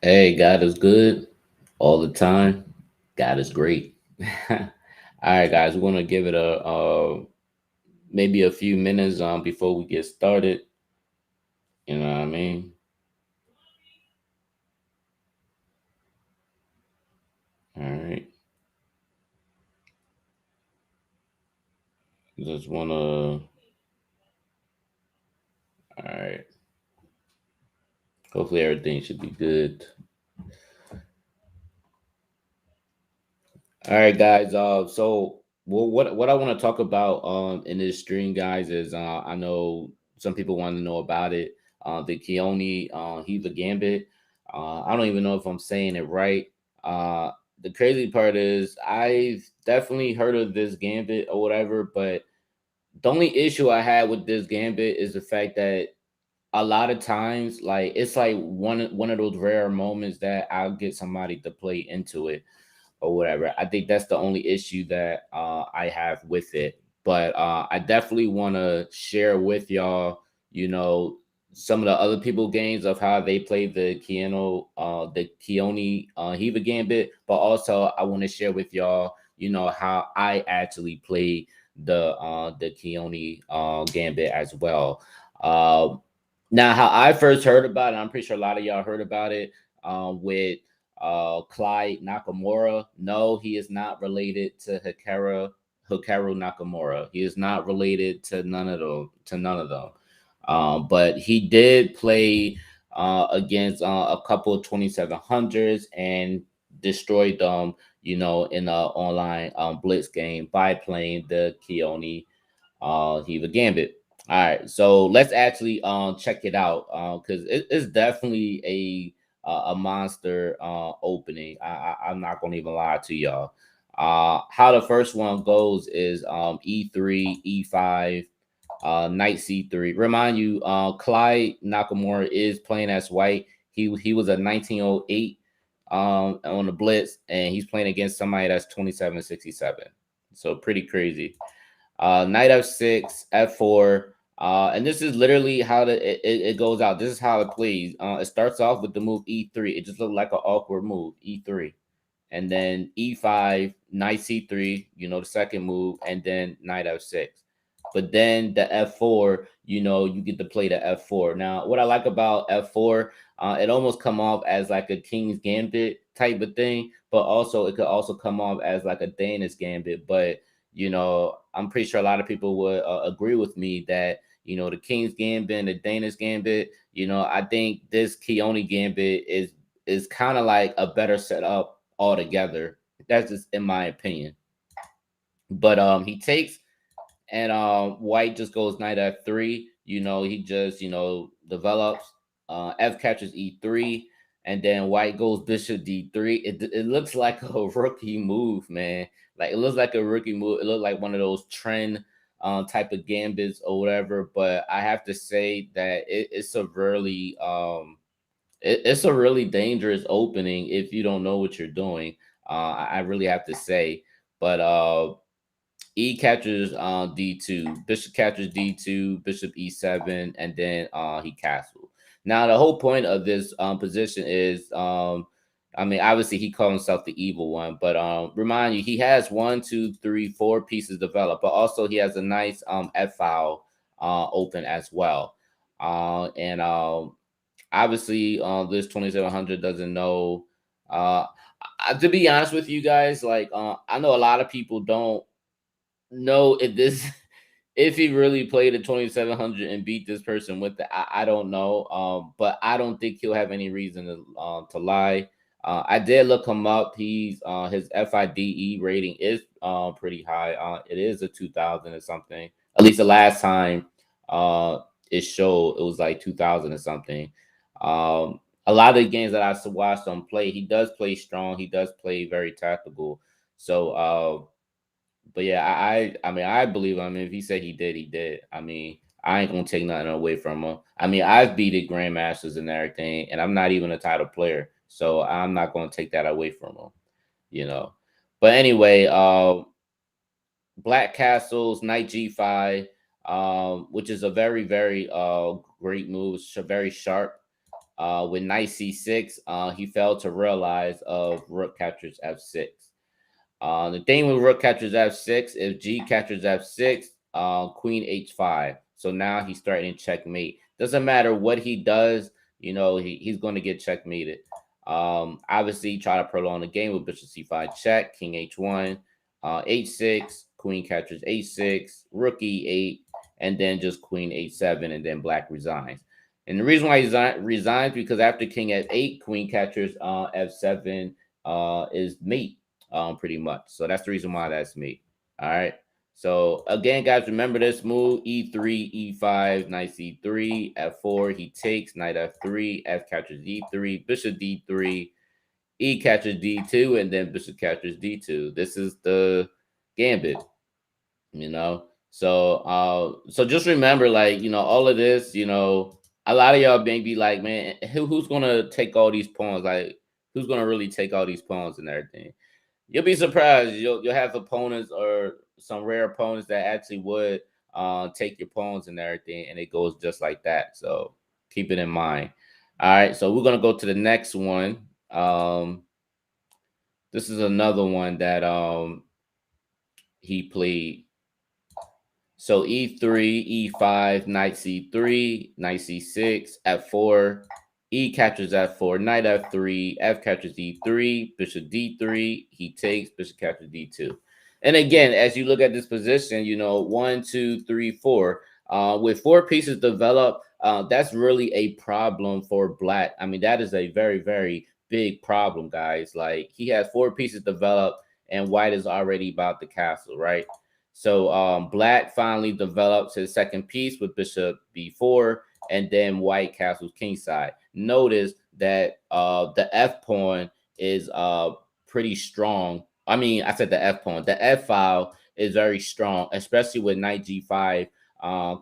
Hey, God is good all the time. God is great. All right, guys, we're gonna give it a maybe a few minutes before we get started. You know what I mean? All right, just wanna. All right, hopefully everything should be good. All right, guys. What I want to talk about in this stream, guys, is I know some people want to know about it. The Hiva Gambit. I don't even know if I'm saying it right. Uh, the crazy part is I've definitely heard of this gambit or whatever, but the only issue I had with this gambit is the fact that a lot of times, like it's like one of those rare moments that I'll get somebody to play into it or whatever. I think that's the only issue that I have with it. But I definitely want to share with y'all, you know, some of the other people games of how they play the Keoni Hiva Gambit, but also I want to share with y'all, how I actually play the Keoni Gambit as well. Uh, Now, how I first heard about it, I'm pretty sure a lot of y'all heard about it with Clyde Nakamura. No, he is not related to Hikaru Nakamura. He is not related to none of them. But he did play against a couple of 2700s and destroyed them, in an online blitz game by playing the Hiva Gambit. All right, so let's actually check it out because it's definitely a monster opening. I'm not gonna even lie to y'all. How the first one goes is E3, E5, Knight C3. Remind you, Clyde Nakamura is playing as white. He was a 1908 on the blitz, and he's playing against somebody that's 2767. So pretty crazy. Knight f6, f4. And this is literally how it goes out. This is how it plays. It starts off with the move e3. It just looked like an awkward move, e3. And then e5, knight c3, the second move, and then knight f6. But then the f4, you get to play the f4. Now, what I like about f4, it almost come off as like a king's gambit type of thing, but also it could also come off as like a Danish gambit. But I'm pretty sure a lot of people would agree with me that the King's Gambit and the Danish Gambit. I think this Keoni Gambit is kind of like a better setup altogether. That's just in my opinion. But he takes and White just goes knight f3. He just develops. F catches e3, and then White goes bishop d3. It looks like a rookie move, man. Like it looks like a rookie move. It looked like one of those trend type of gambits or whatever. But I have to say that it's a really dangerous opening if you don't know what you're doing. I really have to say, but E catches D2, bishop catches D2, bishop E7, and then he castles. Now the whole point of this position is I mean obviously he called himself the evil one, but remind you he has 1, 2, 3, 4 pieces developed, but also he has a nice F file open as well. And obviously this 2700 doesn't know to be honest with you guys, like I know a lot of people don't know if this if he really played at 2700 and beat this person with it. I don't know, but I don't think he'll have any reason to lie. I did look him up. He's his FIDE rating is pretty high. It is a 2000 or something. At least the last time uh it showed it was like 2000 or something. A lot of the games that I watched him play, he does play strong. He does play very tactical. So but yeah, I mean I believe him. I mean if he said he did, he did. I mean I ain't gonna take nothing away from him. I mean I've beaten grandmasters and everything, and I'm not even a title player, so I'm not gonna take that away from him. You know. But anyway, Black Castles, Knight G5, which is a very very great move. It's very sharp. With knight c6, he failed to realize of rook captures f6. The thing with rook captures f6, if g captures f6, queen h5. So now he's starting checkmate. Doesn't matter what he does, he's going to get checkmated. Obviously, try to prolong the game with bishop c5 check, king h1, h6, queen captures h6, rook e8, and then just queen h7, and then black resigns. And the reason why he resigns because after king f8, queen captures f7 is mate, pretty much. So that's the reason why that's mate. All right. So again, guys, remember this move: e3, e5, knight c3, f4. He takes knight f3, f captures d3, bishop d3, e captures d2, and then bishop captures d2. This is the gambit, you know. So just remember, like, all of this, a lot of y'all may be like, man, who's gonna take all these pawns? Like, who's gonna really take all these pawns and everything? You'll be surprised. You'll have opponents or some rare opponents that actually would take your pawns and everything, and it goes just like that. So keep it in mind. All right, so we're gonna go to the next one. This is another one that he played. So e3, e5, knight c3, knight c6, f4, e captures f4, knight f3, f captures d3, bishop d3, he takes, bishop captures d2. And again, as you look at this position, 1, 2, 3, 4, with 4 pieces developed, that's really a problem for black. I mean, that is a very, very big problem, guys. Like, he has 4 pieces developed, and white is already about the castle, right? So black finally develops his second piece with bishop b4, and then white castles kingside. Notice that the f pawn is pretty strong. I mean, I said the f pawn. The f file is very strong, especially with knight g5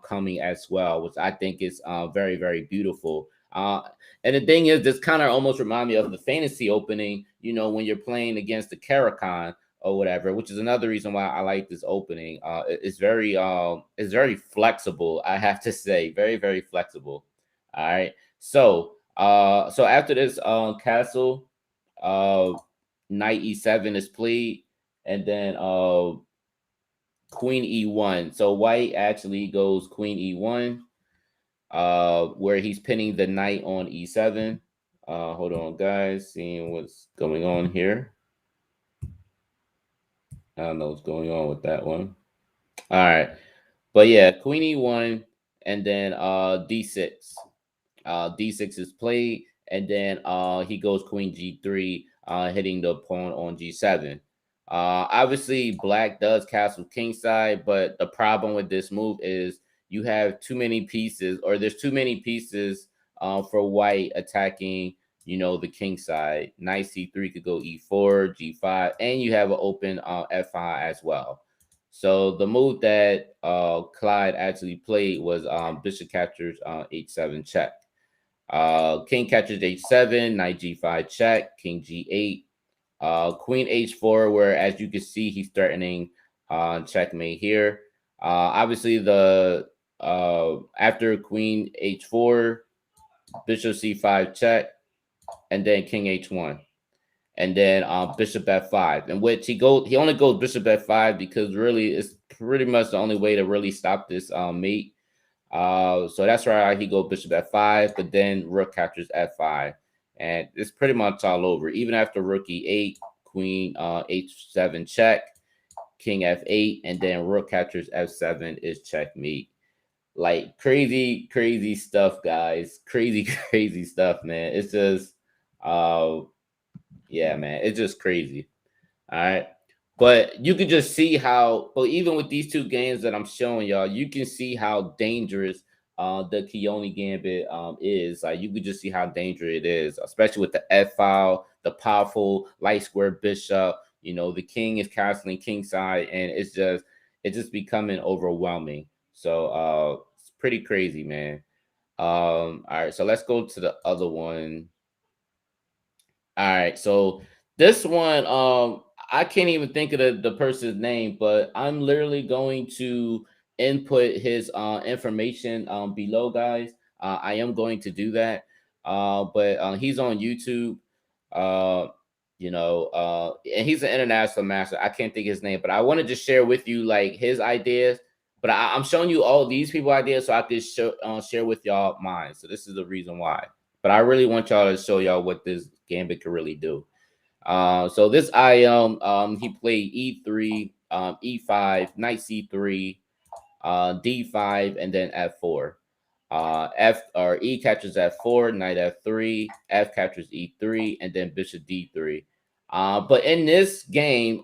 coming as well, which I think is very, very beautiful. And the thing is, this kind of almost remind me of the fantasy opening, when you're playing against the Karakhan or whatever, which is another reason why I like this opening. It's very flexible, I have to say, very, very flexible. All right. So after this castle, uh knight e7 is played, and then queen e1. So white actually goes queen e1, where he's pinning the knight on e7. Hold on, guys, seeing what's going on here. I don't know what's going on with that one. All right. But yeah, queen e1, and then d6. D6 is played, and then he goes queen g3, hitting the pawn on g7. Obviously, black does castle kingside, but the problem with this move is you have too many pieces, or there's too many pieces for white attacking, the king side. Knight c3 could go e4, g5, and you have an open f5 as well. So the move that Clyde actually played was bishop captures h7 check. King catches h7, knight g5 check, king g8, queen h4, where as you can see, he's threatening checkmate here. Obviously, the after queen h4, bishop c5 check, and then king h1, and then bishop f5, in which he only goes bishop f5 because really it's pretty much the only way to really stop this mate. So that's why he go bishop f5, but then rook captures f5, and it's pretty much all over. Even after rook e8, queen h7 check, king f8, and then rook captures f7 is checkmate. Like, crazy, crazy stuff, guys. Crazy, crazy stuff, man. It's just, yeah, man, it's just crazy. All right. But you can just see how, but even with these 2 games that I'm showing y'all, you can see how dangerous the Keoni Gambit is. Like, you can just see how dangerous it is, especially with the F file, the powerful light square bishop. The king is castling kingside, and it's just becoming overwhelming. So it's pretty crazy, man. All right, so let's go to the other one. All right, so this one, I can't even think of the person's name, but I'm literally going to input his information below, guys. I am going to do that. But he's on YouTube. Uh, and he's an international master. I can't think of his name, but I wanted to share with you like his ideas. But I'm showing you all these people ideas so I could share with y'all mine. So this is the reason why. But I really want y'all to show y'all what this gambit can really do. So this IM, he played E3, E5, Knight C3, D5, and then F4. F or E captures F4, Knight F3, F captures E3, and then Bishop D3. But in this game,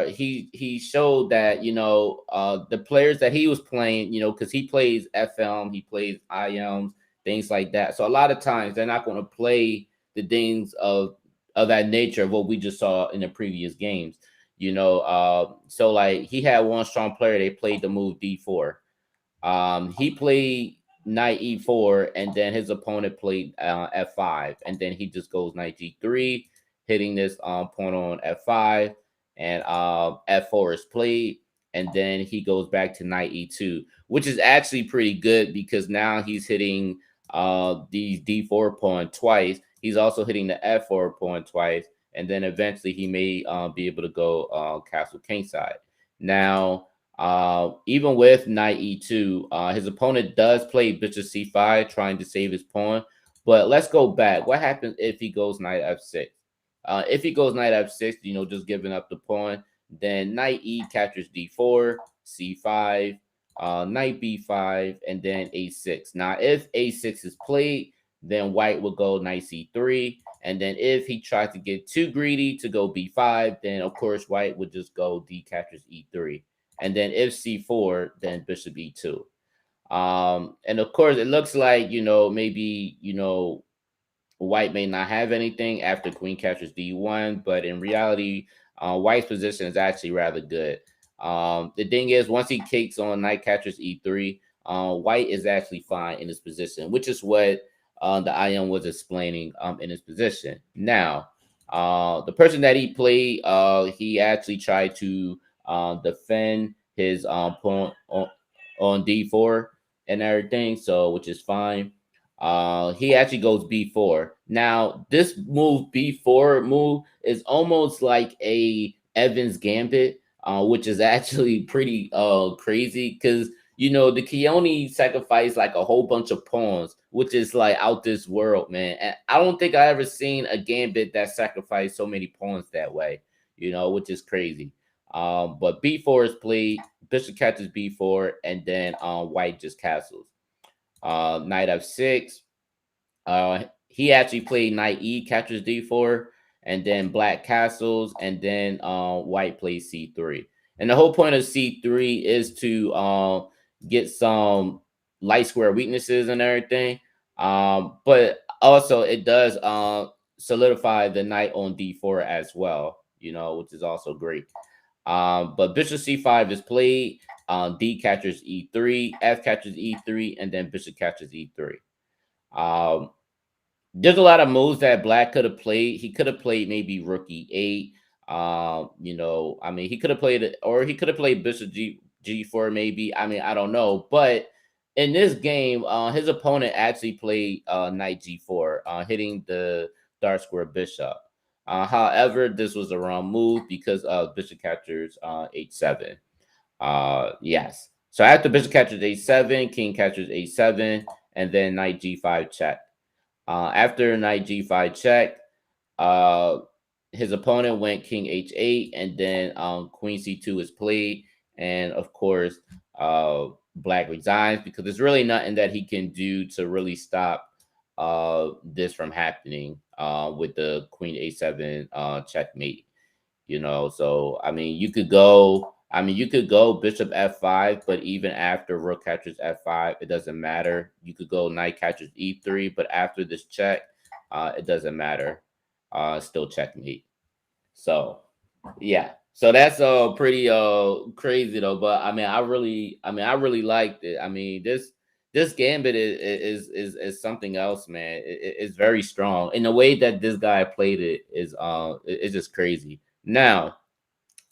he showed that the players that he was playing, because he plays FM, he plays IMs, things like that. So a lot of times they're not going to play the things of that nature of what we just saw in the previous games. So like he had one strong player, they played the move D4. He played knight e4, and then his opponent played f5, and then he just goes knight g3, hitting this pawn on f5, and f4 is played, and then he goes back to knight e2, which is actually pretty good because now he's hitting the d4 pawn twice. He's also hitting the f4 pawn twice, and then eventually he may be able to go castle kingside. Now, even with knight e2, his opponent does play bishop c5, trying to save his pawn. But let's go back. What happens if he goes knight f6? If he goes knight f6, just giving up the pawn, then knight e captures d4, c5, knight b5, and then a6. Now, if a6 is played, then white will go knight c3. And then if he tries to get too greedy to go b5, then of course white would just go d captures e3. And then if c4, then bishop e2. And of course, it looks like, maybe, white may not have anything after queen captures d1, but in reality, white's position is actually rather good. The thing is, once he kicks on knight captures e3, white is actually fine in his position, which is what the IM was explaining in his position. Now, the person that he played, he actually tried to defend his pawn on d4 and everything, so which is fine. He actually goes b4. Now, this move b4 move is almost like a Evans Gambit, which is actually pretty crazy because the Keoni sacrificed like a whole bunch of pawns, which is like out this world, man. And I don't think I ever seen a gambit that sacrificed so many pawns that way, which is crazy. But b4 is played, bishop catches b4, and then white just castles. Knight f6. He actually played knight e captures d4, and then black castles, and then white plays c3. And the whole point of c3 is to get some light square weaknesses and everything. But also it does solidify the knight on d4 as well, which is also great. But bishop c5 is played. D captures e3, F captures e3, and then bishop captures e3. Um, there's a lot of moves that black could have played. He could have played maybe rook e8. I mean, he could have played it, or he could have played bishop g4 maybe. I mean, I don't know. But in this game, his opponent actually played knight g4, hitting the dark square bishop. However, this was the wrong move because bishop captures h7. Yes. So after bishop captures a7, king captures a7, and then knight g5 check. After knight g5 check, uh, his opponent went king h8, and then queen c2 is played, and of course, black resigns because there's really nothing that he can do to really stop this from happening with the queen a7 checkmate. So you could go bishop f5, but even after rook captures f5, it doesn't matter. You could go knight captures e3, but after this check, it doesn't matter. Still checkmate. So yeah. So that's pretty crazy though. But I really liked it. I mean, this gambit is something else, man. It's very strong. And the way that this guy played it is it's just crazy. Now,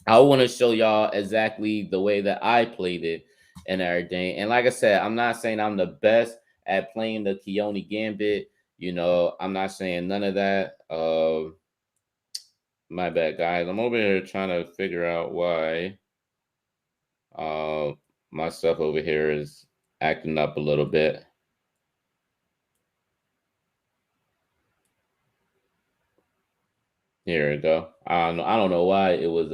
I want to show y'all exactly the way that I played it and everything. And like I said, I'm not saying I'm the best at playing the Keoni Gambit. You know, I'm not saying none of that. My bad, guys. I'm over here trying to figure out why uh my stuff over here is acting up a little bit. Here we go. I don't know why it was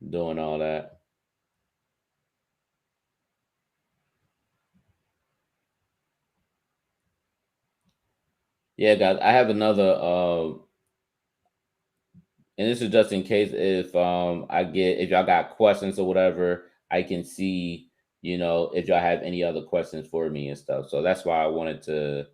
doing all that. Yeah, guys, I have another and this is just in case if if y'all got questions or whatever, I can see, you know, if y'all have any other questions for me and stuff. So that's why I wanted to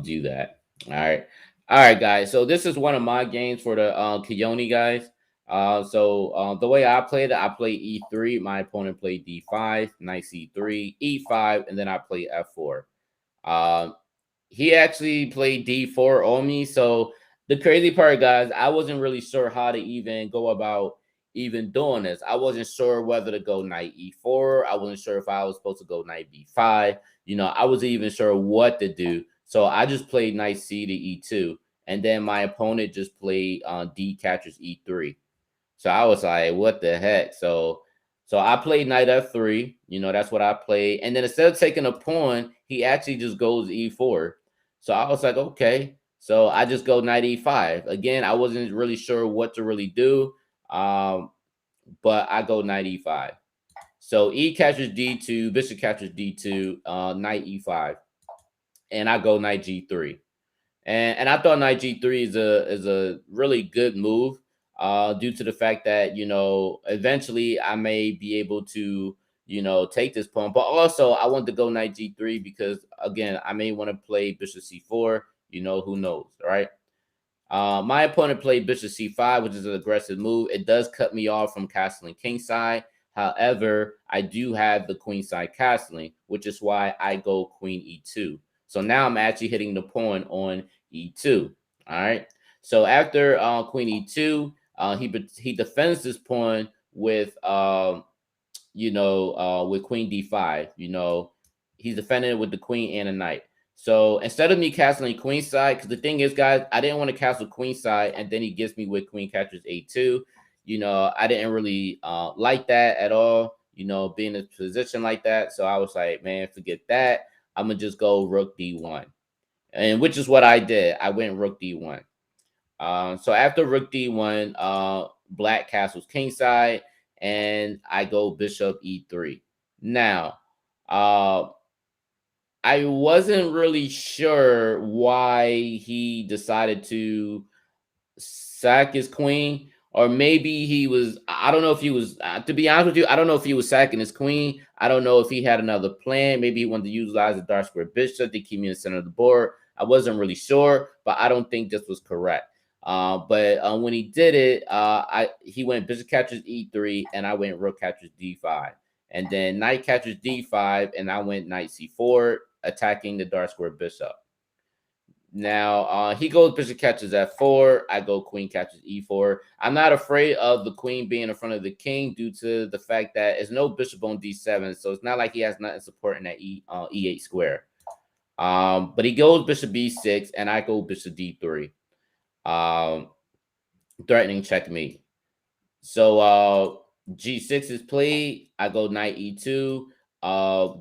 do that. All right. All right, guys. So this is one of my games for the Keoni guys. The way I played it, I played E3. My opponent played D5, knight C3, E5, and then I played F4. Um, he actually played D4 on me. So the crazy part, guys, I wasn't really sure how to even go about even doing this. I wasn't sure whether to go knight E4. I wasn't sure if I was supposed to go knight B5. You know, I wasn't even sure what to do. So I just played knight C to E2. And then my opponent just played D catches E3. So I was like, what the heck? So I played knight F3. You know, that's what I played. And then instead of taking a pawn, he actually just goes E4. So I was like, okay. So I just go knight E5. Again, I wasn't really sure what to really do. But I go knight E5. So E catches D2, bishop catches D2, knight E5. And I go knight G3. And I thought knight G3 is a really good move, due to the fact that, you know, eventually I may be able to, you know, take this pawn. But also I want to go knight G3 because again I may want to play bishop C4. You know, who knows, right? My opponent played bishop c5, which is an aggressive move. It does cut me off from castling kingside. However, I do have the queenside castling, which is why I go queen e2. So now I'm actually hitting the pawn on e2. All right. So after queen e2, he defends this pawn with with queen d5. You know, he's defending it with the queen and a knight. So instead of me castling queen side, because the thing is, guys, I didn't want to castle queen side, and then he gets me with queen catches a2. You know, I didn't really like that at all. You know, being in a position like that. So I was like, man, forget that. I'm gonna just go rook d1, and which is what I did. I went rook d1. So after rook d1, black castles kingside, and I go bishop e3. Now, uh, I wasn't really sure why he decided to sack his queen, or maybe he was. I don't know if he was. To be honest with you, I don't know if he was sacking his queen. I don't know if he had another plan. Maybe he wanted to utilize the dark square bishop to keep me in the center of the board. I wasn't really sure, but I don't think this was correct. But when he did it, he went bishop catches e3, and I went rook catches d5, and then knight catches d5, and I went knight c4, attacking the dark square bishop. Now he goes bishop catches f4. I go queen catches e4. I'm not afraid of the queen being in front of the king due to the fact that there's no bishop on d7, so it's not like he has nothing supporting that e8 square. But he goes bishop b6, and I go bishop d3, um, threatening checkmate. So g6 is played. I go knight e2,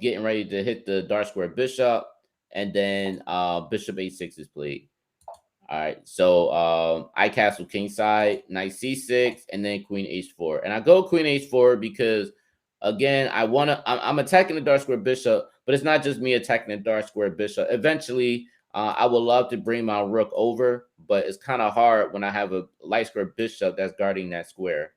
getting ready to hit the dark square bishop, and then bishop a6 is played. All right, so I castle kingside, knight c6, and then queen h4. And I go queen h4 because, again, I'm attacking the dark square bishop, but it's not just me attacking the dark square bishop. Eventually, I would love to bring my rook over, but it's kind of hard when I have a light square bishop that's guarding that square.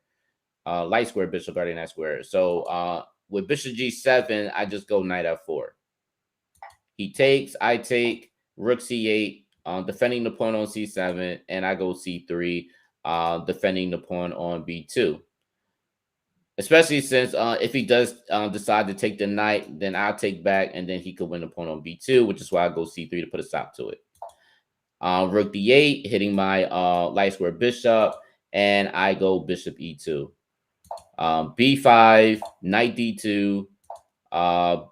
Light square bishop guarding that square. So with bishop g7, I just go knight f4. He takes, I take, rook c8, defending the pawn on c7, and I go c3, defending the pawn on b2. Especially since if he does decide to take the knight, then I'll take back, and then he could win the pawn on b2, which is why I go c3 to put a stop to it. Rook d8, hitting my light square bishop, and I go bishop e2. b5, knight d2,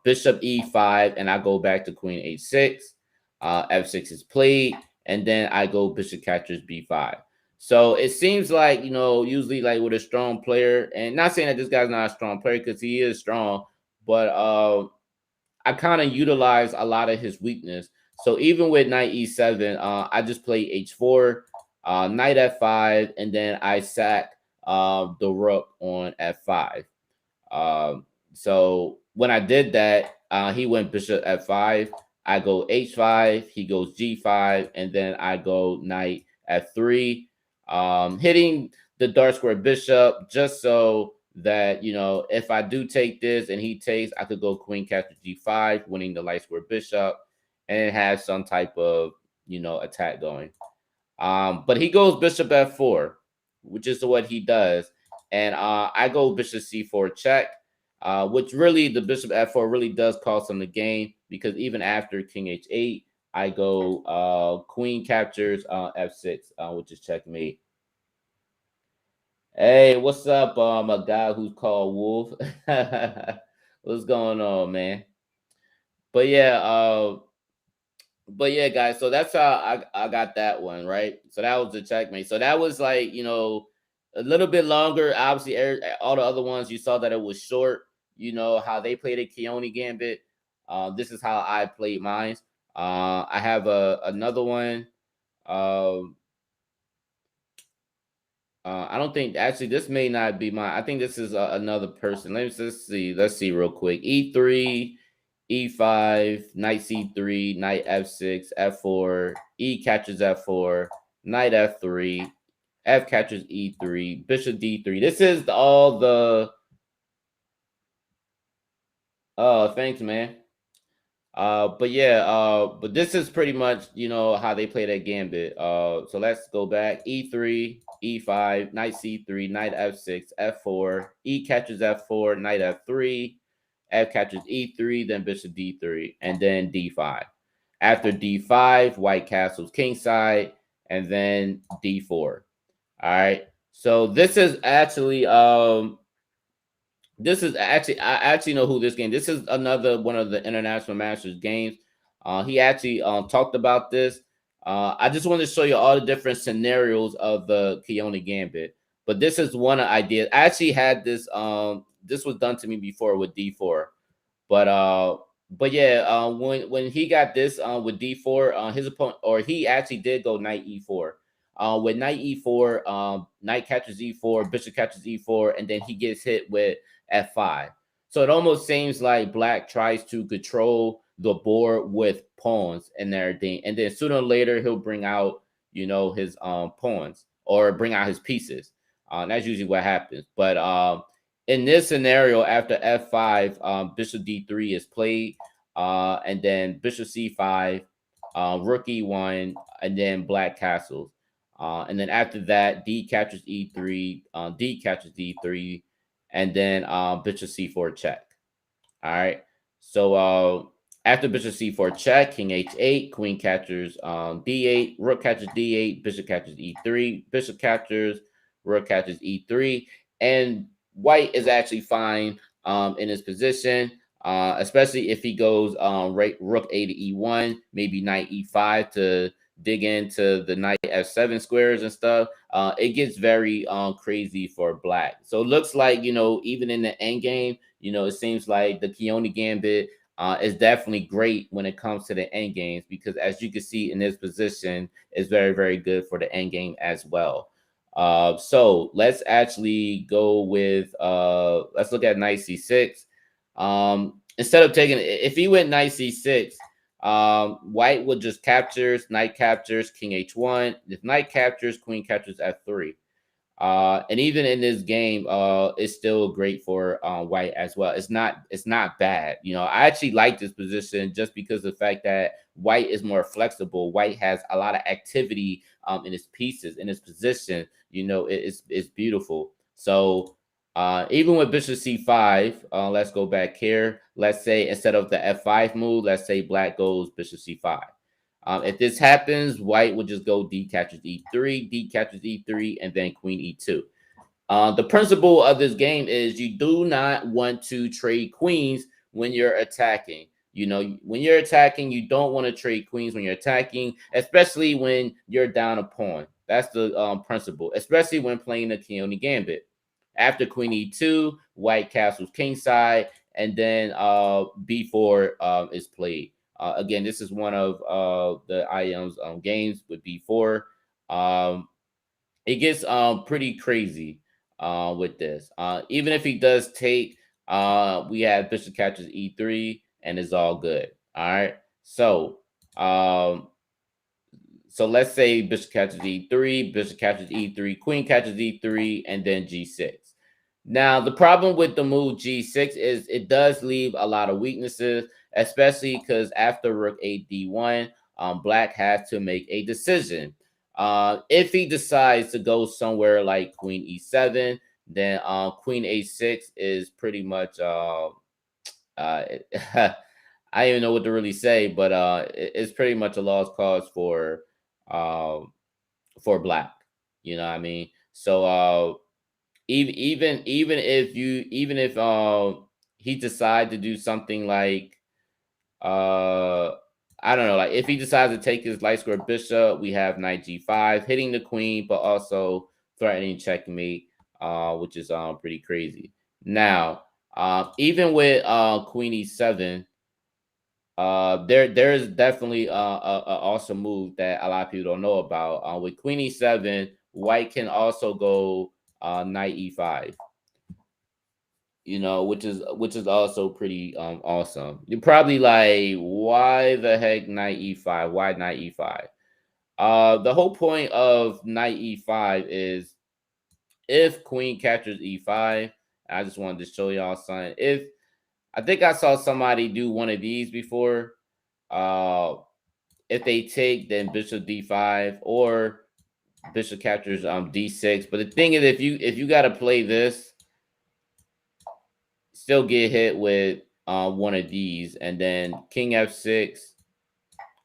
bishop e5, and I go back to queen h6. F6 is played, and then I go bishop captures B5. So it seems like, usually like with a strong player, and not saying that this guy's not a strong player because he is strong, but I kind of utilize a lot of his weakness. So even with knight E7, I just play H4, knight F5, and then I sack the rook on F5. So when I did that, he went bishop F5. I go H5. He goes G5, and then I go knight F3, hitting the dark square bishop just so that if I do take this and he takes, I could go queen captures G5, winning the light square bishop, and it has some type of attack going. But he goes bishop F4, which is what he does. And I go bishop C4 check, which really the bishop F4 really does cost him the game because even after king H8, I go queen captures F6, which is checkmate. Hey, what's up, a guy who's called Wolf? What's going on, man? But yeah, guys, so that's how I got that one, right? So that was the checkmate. So that was like, a little bit longer. Obviously, all the other ones you saw that it was short. You know how they played a Keoni Gambit. This is how I played mine. I have another one. Um, I don't think actually this may not be mine. I think this is another person. Let's see. Let's see real quick. E3, E5, knight C3, knight F6, F4, E catches F4, knight F3, F catches E3, bishop D3. This is all the. Oh, thanks, man. But yeah, but this is pretty much how they play that gambit. So let's go back. E3, E5, knight C3, knight F6, F4, E catches F4, knight F3, F catches E3, then bishop D3, and then D5. After D5, white castles kingside, and then D4. All right. So this is actually I actually know who this game. This is another one of the International Masters games. He actually talked about this. I just wanted to show you all the different scenarios of the Keoni Gambit. But this is one idea. I actually had this. This was done to me before with D4. But yeah, when he got this with D4, his opponent or he actually did go knight E4. With knight E4, knight catches E4, bishop catches E4, and then he gets hit with F5. So it almost seems like black tries to control the board with pawns and everything, and then sooner or later he'll bring out his pawns or bring out his pieces. That's usually what happens. But in this scenario, after F5, bishop D3 is played, and then bishop C5, rook E1, and then black castles. And then after that, D captures E3, D catches D3, and then bishop C4 check. All right. So after bishop C4 check, king H8, queen catches D8, rook catches D8, bishop catches E3, bishop captures, rook catches E3, and white is actually fine in his position, especially if he goes rook A to E1, maybe knight E5 to dig into the knight F7 squares and stuff. It gets very crazy for black. So it looks like, even in the end game, it seems like the Keoni Gambit is definitely great when it comes to the end games because, as you can see in this position, is very, very good for the end game as well. So let's actually go with let's look at knight C6. Instead of taking, if he went knight C6, white would just captures, knight captures, king H1. If knight captures, queen captures F3. And even in this game, it's still great for white as well. It's not bad. I actually like this position just because of the fact that white is more flexible. White has a lot of activity in his pieces, in his position. It's beautiful. So even with bishop C5, let's go back here. Let's say instead of the F5 move, let's say black goes bishop C5. If this happens, white would just go D catches E3, D catches E3, and then queen E2. The principle of this game is you do not want to trade queens when you're attacking You know, when you're attacking, you don't want to trade queens when you're attacking, especially when you're down a pawn. That's the principle, especially when playing the Keoni Gambit. After queen e2, white castles kingside, and then b4 is played. Again, this is one of the IM's games with b4. Um, it gets pretty crazy with this. Even if he does take, we have bishop catches e3, and it's all good. All right. Um, so let's say bishop catches e3, bishop catches e3, queen catches e3, and then g6. Now, the problem with the move g6 is it does leave a lot of weaknesses, especially because after rook a d1, black has to make a decision. If he decides to go somewhere like queen e7, then queen a6 is pretty much I don't even know what to really say, but it's pretty much a lost cause um for black. You know what I mean? So even if he decide to do something like I don't know, like if he decides to take his light square bishop, we have knight g5 hitting the queen, but also threatening checkmate, which is pretty crazy. Now, even with queen e7, there is definitely a awesome move that a lot of people don't know about. With queen e7, white can also go knight e5. You know, which is also pretty awesome. You're probably like, why the heck knight e5? Why knight e5? The whole point of knight e5 is if queen captures e5. I just wanted to show y'all something. If I think I saw somebody do one of these before. Uh, if they take, then bishop d5 or bishop captures d6. But the thing is, if you got to play this, still get hit with one of these, and then king f6,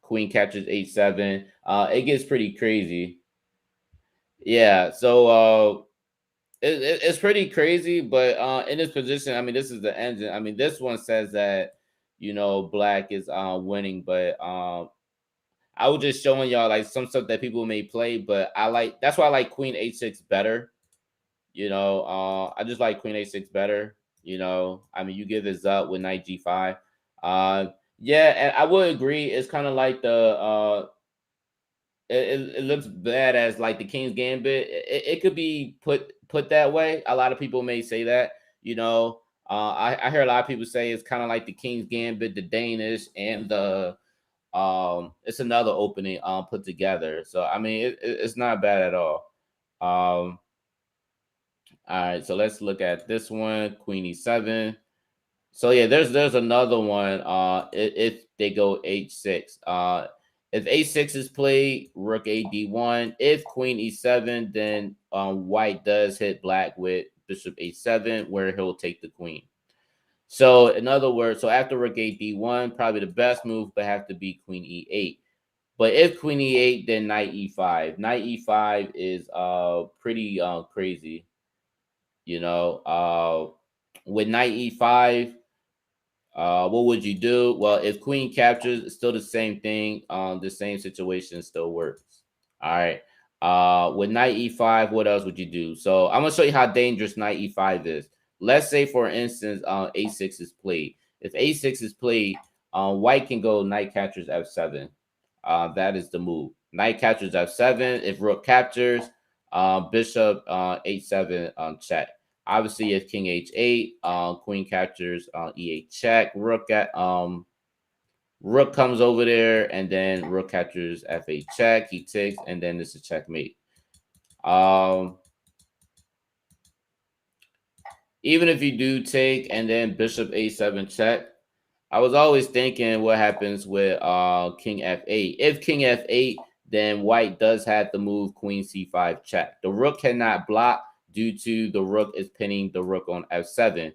queen captures h7. It gets pretty crazy. Yeah, so it's pretty crazy, but in this position, I mean, this is the engine. I mean, this one says that black is winning, but I was just showing y'all like some stuff that people may play, but that's why I like queen h6 better. I just like queen a6 better. I mean, you give this up with knight g5. Yeah, and I would agree. It's kind of like it looks bad as like the King's Gambit. It could be put that way. A lot of people may say that. I hear a lot of people say it's kind of like the King's Gambit, the Danish, and the it's another opening put together. So I mean, it's not bad at all. All right, so let's look at this one, Queen E7. So yeah, there's another one. If they go H6, if A6 is played, Rook A D1. If Queen E7, then White does hit Black with Bishop A7, where he'll take the Queen. So in other words, so after Rook A D1, probably the best move, but have to be Queen E8. But if Queen E8, then Knight E5. Knight E5 is pretty crazy. With Knight E5, what would you do? Well, if Queen captures, it's still the same thing. The same situation still works. All right. With Knight E5, what else would you do? So I'm gonna show you how dangerous Knight E5 is. Let's say, for instance, A6 is played. If A6 is played, White can go Knight captures F7. That is the move. Knight captures F7. If Rook captures, Bishop H7 check. Obviously, if King H8, Queen captures E8 check. Rook comes over there, and then Rook captures F8 check. He takes, and then this is checkmate. Even if you do take, and then Bishop A7 check, I was always thinking what happens with King F8. If King F8, then White does have to move Queen C5 check. The Rook cannot block due to the Rook is pinning the Rook on F7.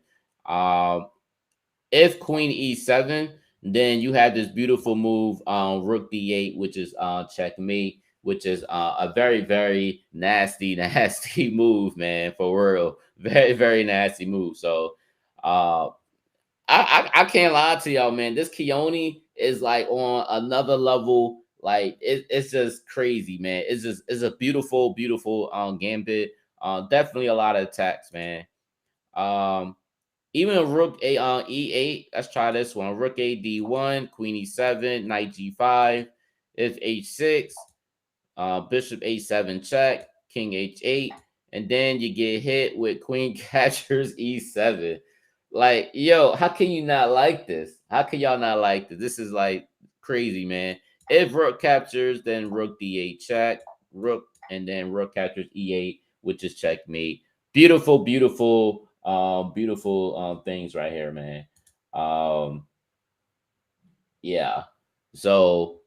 If Queen E7, then you have this beautiful move, Rook D8, which is checkmate, which is a very, very nasty, nasty move, man, for real. Very, very nasty move. So, I can't lie to y'all, man. This Keoni is like on another level. Like it's just crazy, man. It's a beautiful, beautiful gambit. Definitely a lot of attacks, man. Um, Even rook a e8. Let's try this one. Rook a d1, queen e7, knight g5, if h6, bishop a7 check, king h8, and then you get hit with queen catchers e7. Like, yo, how can you not like this? How can y'all not like this? This is like crazy, man. If rook captures, then rook d8 check, rook, and then rook captures e8, which is checkmate. Beautiful, beautiful, beautiful things right here, man. Um, yeah. So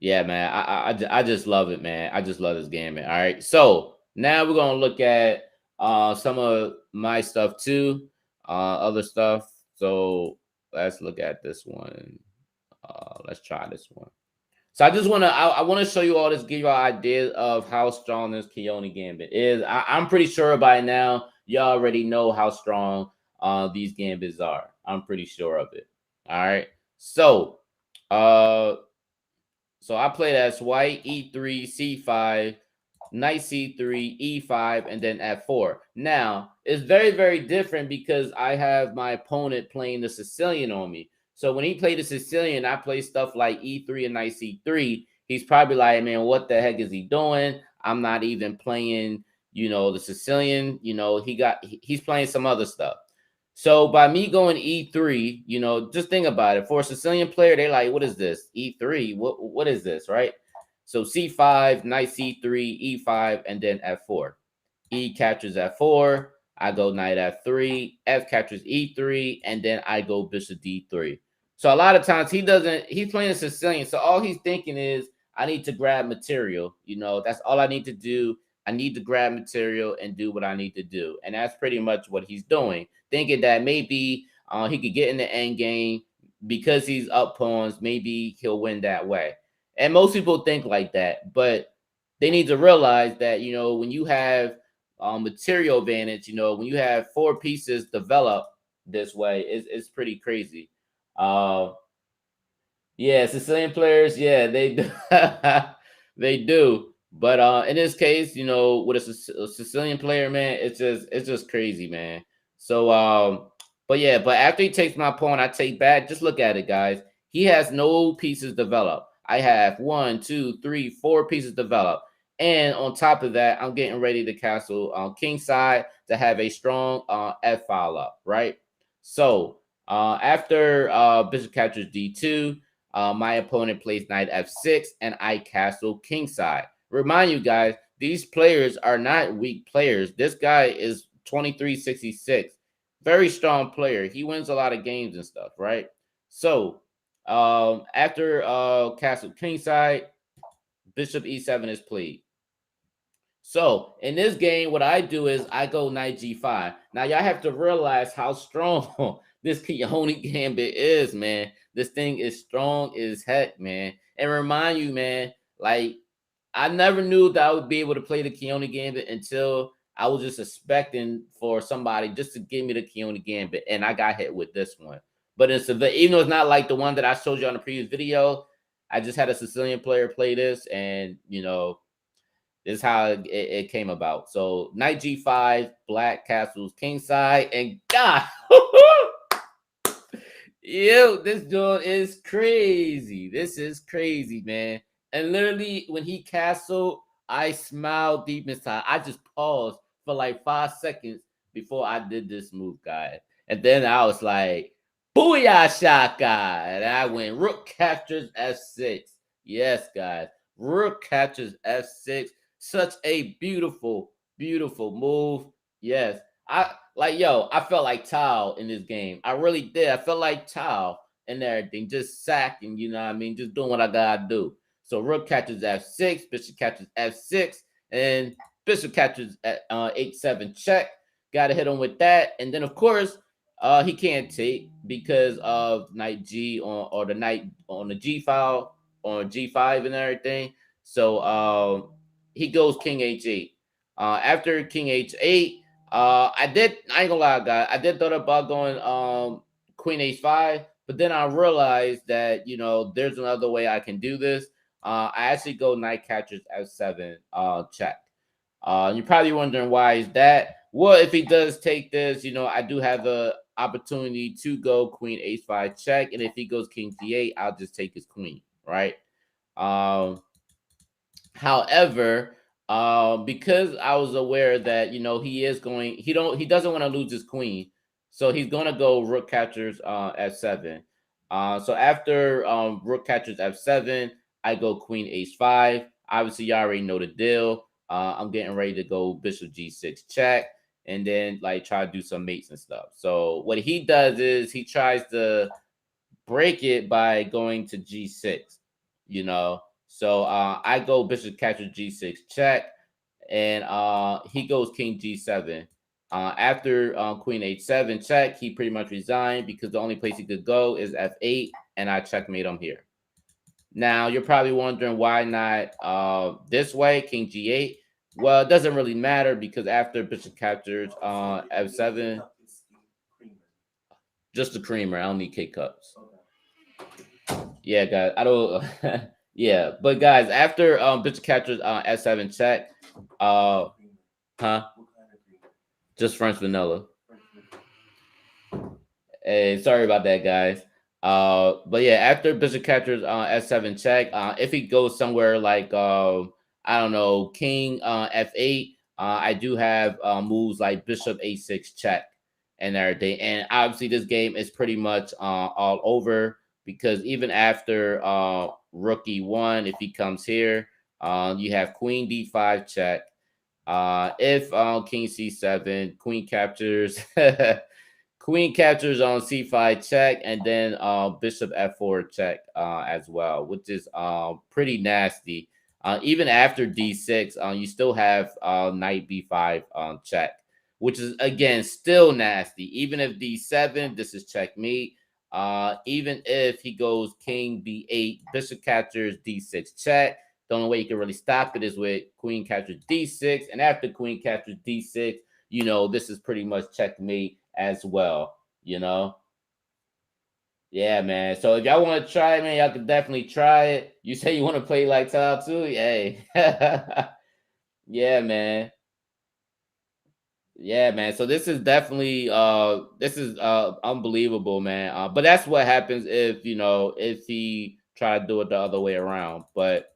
yeah, man, I just love it, man. I just love this game, man. All right, so now we're gonna look at some of my stuff too, other stuff. So let's look at this one. Let's try this one. So I want to show you all this, give you an idea of how strong this Keoni Gambit is. I'm pretty sure by now y'all already know how strong these gambits are. I'm pretty sure of it. All right, so uh so I played as white, e3, c5, knight c3, e5, and then f4. Now, it's very, very different because I have my opponent playing the Sicilian on me. So when he played the Sicilian, I play stuff like e3 and knight c3. He's probably like, man, what the heck is he doing? I'm not even playing, the Sicilian. He's playing some other stuff. So by me going E3, just think about it. For a Sicilian player, they like, what is this? E3? What is this, right? So C5, knight C3, E5, and then F4. E captures F4. I go knight F3. F captures E3, and then I go bishop D3. So a lot of times he's playing a Sicilian. So all he's thinking is, I need to grab material. That's all I need to do. I need to grab material and do what I need to do. And that's pretty much what he's doing, thinking that maybe he could get in the end game because he's up pawns. Maybe he'll win that way. And most people think like that, but they need to realize that, when you have material advantage, when you have four pieces develop this way, it's pretty crazy. Uh, yeah, Sicilian players, yeah, they do. They do. But in this case, with a Sicilian player, man, it's just crazy, man. So but after he takes my pawn, I take back. Just look at it, guys. He has no pieces developed. I have one, two, three, four pieces developed. And on top of that, I'm getting ready to castle king side to have a strong F file up, right? So after bishop captures d2, my opponent plays knight f6, and I castle kingside. Remind you guys, these players are not weak players. This guy is 2366, very strong player. He wins a lot of games and stuff, right? So after castle kingside, bishop e7 is played. So in this game, what I do is I go knight g5. Now y'all have to realize how strong this Keoni Gambit is, man. This thing is strong as heck, man. And remind you, man, like I never knew that I would be able to play the Keoni Gambit until I was just expecting for somebody just to give me the Keoni Gambit, and I got hit with this one. But even though it's not like the one that I showed you on the previous video, I just had a Sicilian player play this, and this is how it came about. So knight g5, black castles kingside, and God, yo, this joint is crazy. This is crazy, man. And literally, when he castled, I smiled deep inside. I just paused for like 5 seconds before I did this move, guys. And then I was like, "Booyah, shaka!" And I went rook captures f6. Yes, guys, rook captures f6. Such a beautiful, beautiful move. Yes, I felt like Tao in this game. I really did. I felt like Tao and everything, just sacking, you know what I mean? Just doing what I gotta do. So rook catches f6, bishop catches f6, and bishop catches at h7 check. Gotta hit him with that. And then of course, he can't take because of knight G or the knight on the G file on G5 and everything. So he goes king h8. After king h8, I ain't gonna lie, guys. I did thought about going queen h5, but then I realized that, you know, there's another way I can do this. I actually go knight captures f7 check. You're probably wondering why is that? Well, if he does take this, you know, I do have the opportunity to go queen h5 check, and if he goes king d8, I'll just take his queen, right? Um, However, because I was aware that, you know, he doesn't want to lose his queen, so he's gonna go rook captures f7. So after rook captures f7, I go queen h5. Obviously, you already know the deal. I'm getting ready to go bishop g6 check, and then like try to do some mates and stuff. So what he does is he tries to break it by going to g6, you know. So I go bishop captures g6 check, and he goes king g7. After queen h7 check, he pretty much resigned because the only place he could go is f8, and I checkmate him here. Now you're probably wondering why not this way, king g8. Well, it doesn't really matter because after bishop captures f7, just the creamer. I don't need K cups. Yeah, guys. I don't. Yeah, but guys, after bishop captures f7 check, huh? Just French vanilla. Hey, sorry about that, guys. But yeah, after bishop captures f7 check, if he goes somewhere like I don't know, king f8, I do have moves like bishop a6 check and everything. And obviously, this game is pretty much all over because even after rook e1, if he comes here, you have queen d5 check. If king c7, queen captures. Queen captures on c5 check, and then bishop f4 check as well, which is pretty nasty. Even after d6, you still have knight b5 check, which is again still nasty. Even if d7, this is checkmate. Even if he goes king b8, bishop captures d6 check. The only way you can really stop it is with queen captures d6, and after queen captures d6, you know, this is pretty much checkmate as well, you know. Yeah, man. So if y'all want to try it, man, y'all can definitely try it. You say you want to play like Tile too? Hey. Yeah, man. Yeah, man. So this is definitely this is unbelievable, man. But that's what happens if, you know, if he try to do it the other way around. But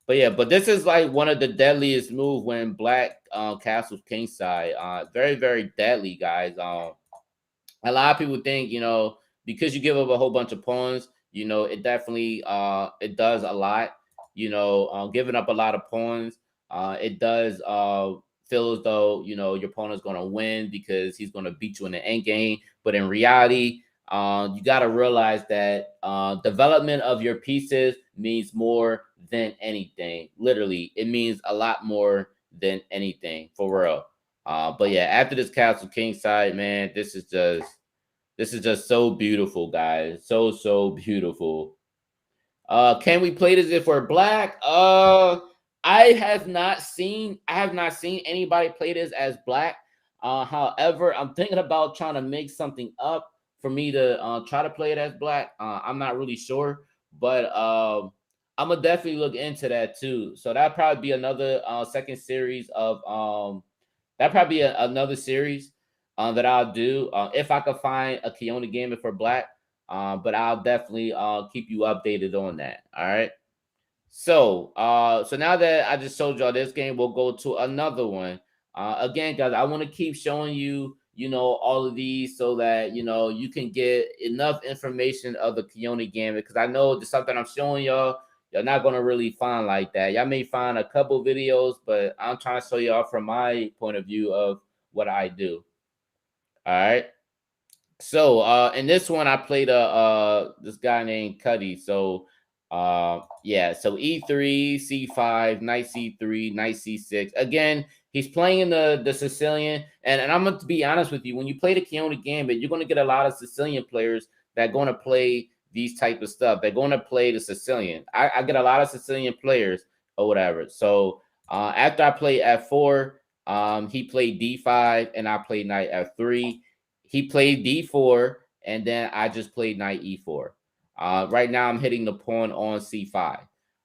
yeah, but this is like one of the deadliest moves when black castles kingside. Very, very deadly, guys. A lot of people think, you know, because you give up a whole bunch of pawns, you know, it definitely it does a lot. You know, giving up a lot of pawns, it does feel as though, you know, your opponent's gonna win because he's gonna beat you in the end game. But in reality, you gotta realize that development of your pieces means more than anything. Literally, it means a lot more than anything for real. But yeah, after this Castle King side, man, this is just so beautiful, guys. So beautiful. Can we play this if we're black? I have not seen anybody play this as black. However, I'm thinking about trying to make something up for me to try to play it as black. I'm not really sure, but I'm gonna definitely look into that too. So that'll probably be another second series of that probably be another series that I'll do if I could find a Keoni Gambit for black. But I'll definitely keep you updated on that. All right. So now that I just showed y'all this game, we'll go to another one. Again, guys, I want to keep showing you, you know, all of these so that, you know, you can get enough information of the Keoni Gambit, because I know the stuff that I'm showing y'all, you're not gonna really find like that. Y'all may find a couple videos, but I'm trying to show y'all from my point of view of what I do. All right. So in this one I played this guy named Cuddy. So yeah, so E3, C5, knight C3, knight C6. Again, he's playing the Sicilian, and I'm gonna be honest with you, when you play the Keoni Gambit, you're gonna get a lot of Sicilian players that are gonna play these type of stuff. They're gonna play the Sicilian. I get a lot of Sicilian players or whatever. So after I played F4, he played D5 and I played knight F3. He played D4 and then I just played knight e4. Right now I'm hitting the pawn on c5.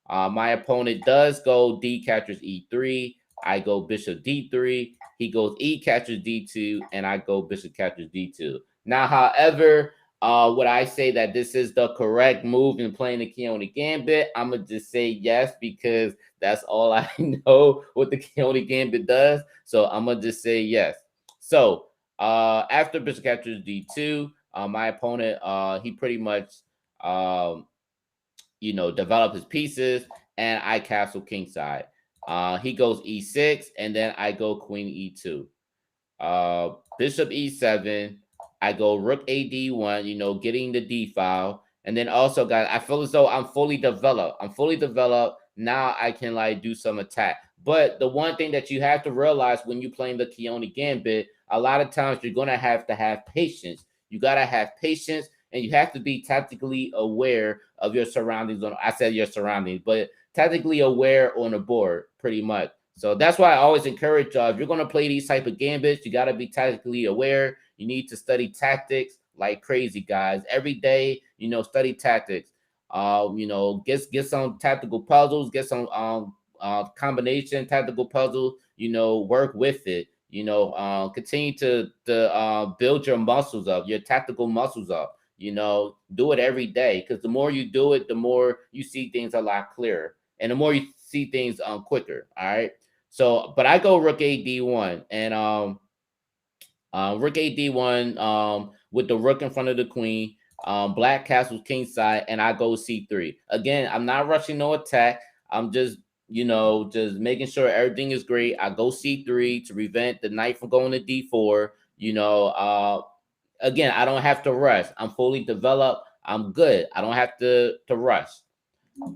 My opponent does go d captures e3. I go bishop d3. He goes e captures d2, and I go bishop captures d2. Now, however, would I say that this is the correct move in playing the Keoni Gambit? I'm gonna just say yes, because that's all I know what the Keoni Gambit does. So I'm gonna just say yes. So after bishop captures d2, my opponent he pretty much um, develop his pieces, and I castle kingside. He goes e6, and then I go queen e2. Bishop e7. I go rook a d1, getting the d file. And then also, guys, I feel as though I'm fully developed. I'm fully developed. Now I can like do some attack. But the one thing that you have to realize when you're playing the Keoni Gambit, a lot of times you're going to have patience. You got to have patience, and you have to be tactically aware of your surroundings. I said your surroundings, but tactically aware on the board, pretty much. So that's why I always encourage y'all, if you're going to play these type of gambits, you got to be tactically aware. You need to study tactics like crazy, guys. Every day, study tactics. Get some tactical puzzles, get some combination tactical puzzles, work with it. Continue to build your muscles up, your tactical muscles up. Do it every day, because the more you do it, the more you see things a lot clearer, and the more you see things quicker. All right. So, but I go rook a d1, and rook a d1 with the rook in front of the queen. Black castles kingside, and I go c3. Again, I'm not rushing no attack. I'm just just making sure everything is great. I go c3 to prevent the knight from going to d4. Again, I don't have to rush. I'm fully developed. I'm good. I don't have to rush.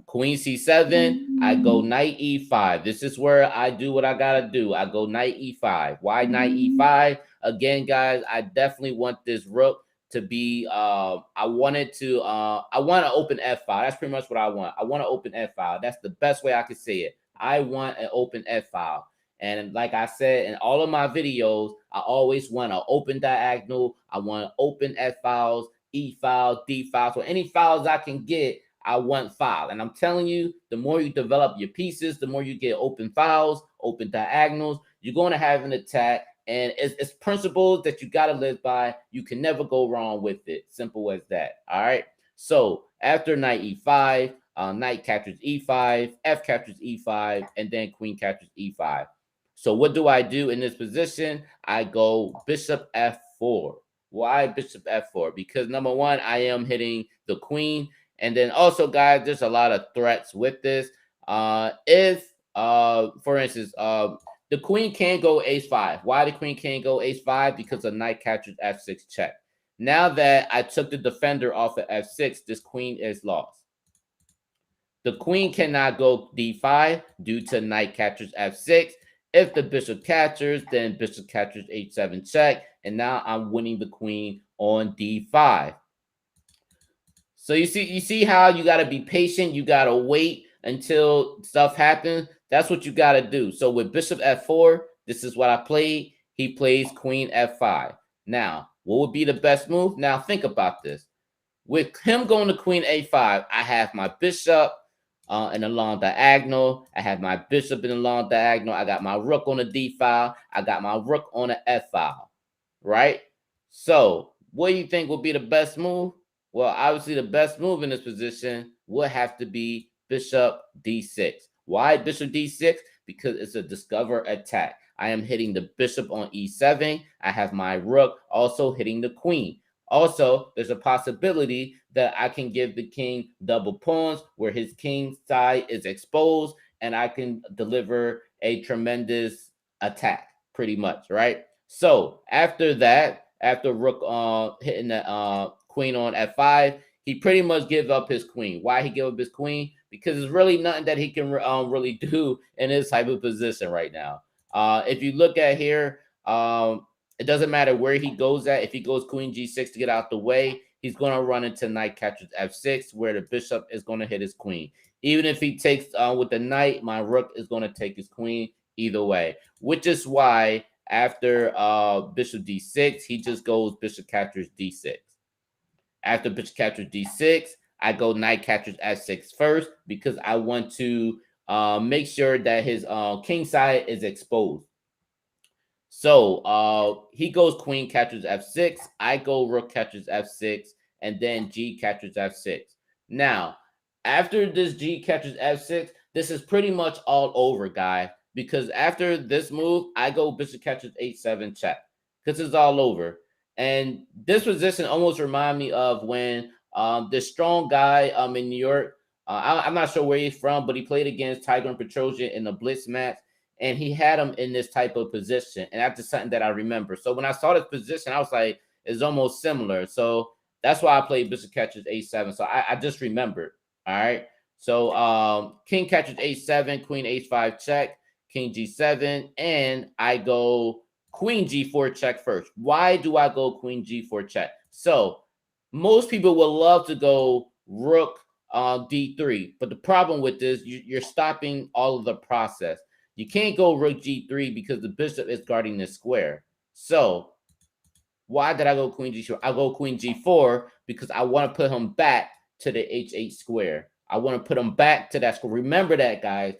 Queen c7, I go knight e5. This is where I do what I gotta do. I go knight e5. Why knight e5? Again, guys, I definitely want this rook to be I want to open f-file. That's pretty much what I want. I want to open f-file. That's the best way I could say it. I want an open f-file. And like I said in all of my videos, I always want an open diagonal. I want open f-files, e-file, d-file. So any files I can get, I want file. And I'm telling you, the more you develop your pieces, the more you get open files, open diagonals, you're going to have an attack. And it's principles that you got to live by. You can never go wrong with it. Simple as that. All right. So after knight e5, knight captures e5, f captures e5, and then queen captures e5. So what do I do in this position? I go bishop f4. Why bishop f4? Because number one, I am hitting the queen. And then also, guys, there's a lot of threats with this. If, for instance, the queen can't go ace5. Why the queen can't go ace5? Because the knight captures f6 check. Now that I took the defender off of f6, this queen is lost. The queen cannot go d5 due to knight captures f6. If the bishop captures, then bishop captures h7 check. And now I'm winning the queen on d5. So you see how you got to be patient. You got to wait until stuff happens. That's what you got to do. So with bishop f4, this is what I played. He plays queen f5. Now, what would be the best move? Now, think about this. With him going to queen a5, I have my bishop in a long diagonal. I have my bishop in a long diagonal. I got my rook on the d file. I got my rook on the f file, right? So what do you think would be the best move? Well, obviously the best move in this position would have to be bishop d6. Why bishop d6? Because it's a discover attack. I am hitting the bishop on e7. I have my rook also hitting the queen. Also, there's a possibility that I can give the king double pawns where his king side is exposed, and I can deliver a tremendous attack, pretty much, right? So after that, after rook hitting the queen on f5, he pretty much give up his queen. Why he give up his queen? Because there's really nothing that he can really do in this type of position right now. If you look at here, it doesn't matter where he goes at. If he goes queen g6 to get out the way, he's going to run into knight captures f6, where the bishop is going to hit his queen. Even if he takes with the knight, my rook is going to take his queen either way, which is why after bishop d6, he just goes bishop captures d6. After bishop captures d6, I go knight captures f6 first because I want to make sure that his king side is exposed. So he goes queen captures f6. I go rook captures f6, and then g captures f6. Now, after this g captures f6, this is pretty much all over, guy. Because after this move, I go bishop captures h7 check. Because it's all over. And this position almost remind me of when this strong guy in New York. I'm not sure where he's from, but he played against Tiger and Petrosian in the blitz match, and he had him in this type of position. And that's just something that I remember. So when I saw this position, I was like, it's almost similar. So that's why I played bishop catches a7. So I just remembered. All right. So king catches a7, queen h5 check, king g7, and I go queen g4 check first. Why do I go queen g4 check? So most people would love to go rook d3, but the problem with this, you're stopping all of the process. You can't go rook g3 because the bishop is guarding this square. So why did I go queen g4? I go queen g4 because I want to put him back to the h8 square. I want to put him back to that square. Remember that, guys.